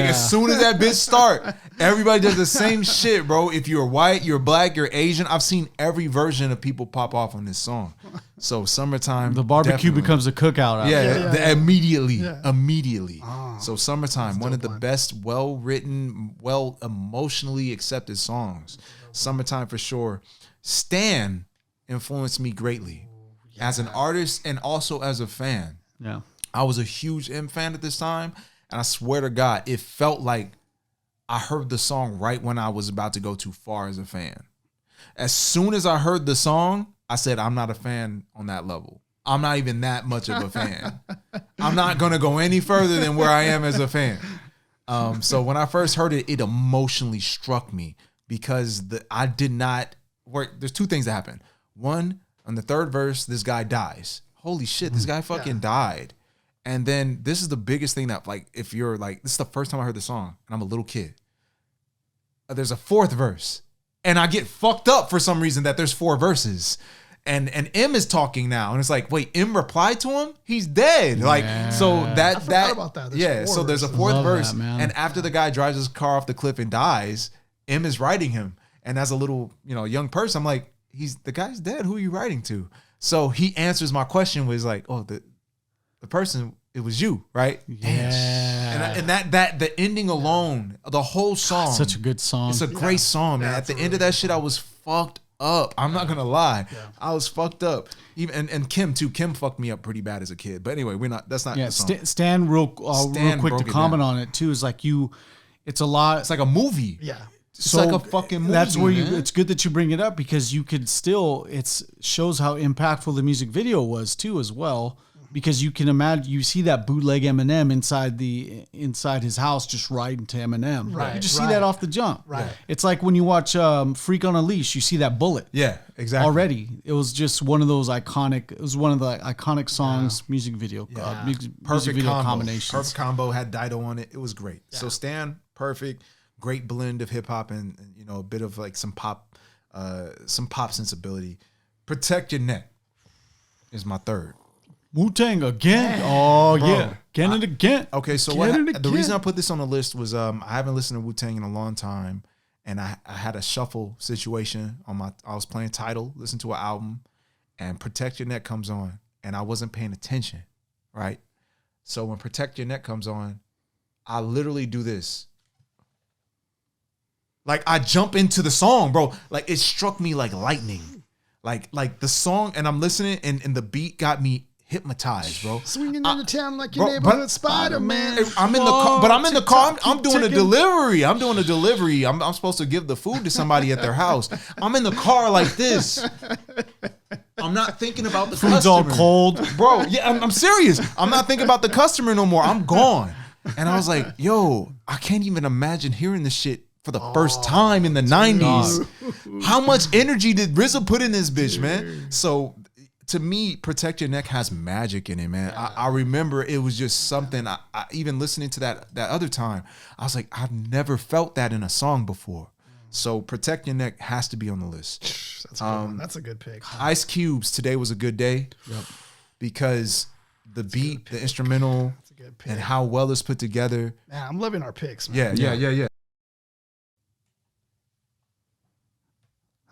as soon as that bitch start, everybody does the same shit, bro. If you're white, you're black, you're Asian. I've seen every version of people pop off on this song. So Summertime, the barbecue definitely becomes a cookout. Immediately. So Summertime, one of the best, well-written, well emotionally accepted songs. Summertime for sure. Stan influenced me greatly. As an artist and also as a fan. Yeah. I was a huge M fan at this time, and I swear to God, it felt like I heard the song right when I was about to go too far as a fan. As soon as I heard the song, I said, I'm not a fan on that level. I'm not even that much of a fan. I'm not going to go any further than where I am as a fan. So when I first heard it, it emotionally struck me because I did not work. There's two things that happen. One, on the third verse, this guy dies. Holy shit, this guy fucking died. And then this is the biggest thing that, like, if you're like, this is the first time I heard the song and I'm a little kid. There's a fourth verse. And I get fucked up for some reason that there's 4 verses. And M is talking now. And it's like, wait, M replied to him? He's dead. Like, so I forgot about that. So there's a fourth verse. And after the guy drives his car off the cliff and dies, M is writing him. And as a little, young person, I'm like, the guy's dead. Who are you writing to? So he answers my question was like, oh, the person, it was you, right? Yeah. And that the ending alone, the whole song. Such a good song. It's a great song, man. At the end of that shit, I was fucked up. I'm not gonna lie. Yeah. I was fucked up. Even and Kim too. Kim fucked me up pretty bad as a kid. But anyway, that's not the song. Stan real quick to comment on it too is like it's a lot. It's like a movie. Yeah. It's like a fucking movie. That's where it's good that you bring it up because you could still, shows how impactful the music video was too as well. Because you can imagine, you see that bootleg Eminem inside his house just riding to Eminem. Right. You just see that off the jump. Right. It's like when you watch Freak on a Leash, you see that bullet. Yeah, exactly. Already. It was just one of those iconic songs, music video, music video combinations. Perfect combo, had Dido on it. It was great. Yeah. So Stan, perfect. Great blend of hip hop and a bit of like some pop sensibility. Protect Your Neck is my third. Wu-Tang again. Oh, bro, yeah. Again and again. Okay, so the reason I put this on the list was I haven't listened to Wu-Tang in a long time, and I had a shuffle situation I was playing Tidal, listened to an album, and Protect Your Neck comes on, and I wasn't paying attention, right? So when Protect Your Neck comes on, I literally do this. Like I jump into the song, bro. Like it struck me like lightning. Like the song, and I'm listening, and the beat got me hypnoptized, bro. Swinging into town like your neighborhood Spider-Man. I'm in the car. I'm doing a delivery. I'm supposed to give the food to somebody at their house. I'm in the car like this. I'm not thinking about the food's customer. all cold, bro. Yeah, I'm serious. I'm not thinking about the customer no more. I'm gone. And I was like, yo, I can't even imagine hearing this shit for the first time in the 90s. How much energy did RZA put in this bitch, man? So to me, Protect Your Neck has magic in it, man. I remember it was just something, I even listening to that other time, I was like, I've never felt that in a song before. So Protect Your Neck has to be on the list. That's a good one. That's a good pick. Ice Cube's Today Was a Good Day. Yep. Because the beat, the instrumental, and how well it's put together. Man, I'm loving our picks, man. Yeah.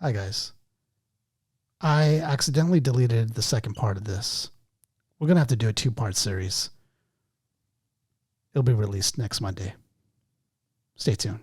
Hi, guys. I accidentally deleted the second part of this. We're going to have to do a 2-part series. It'll be released next Monday. Stay tuned.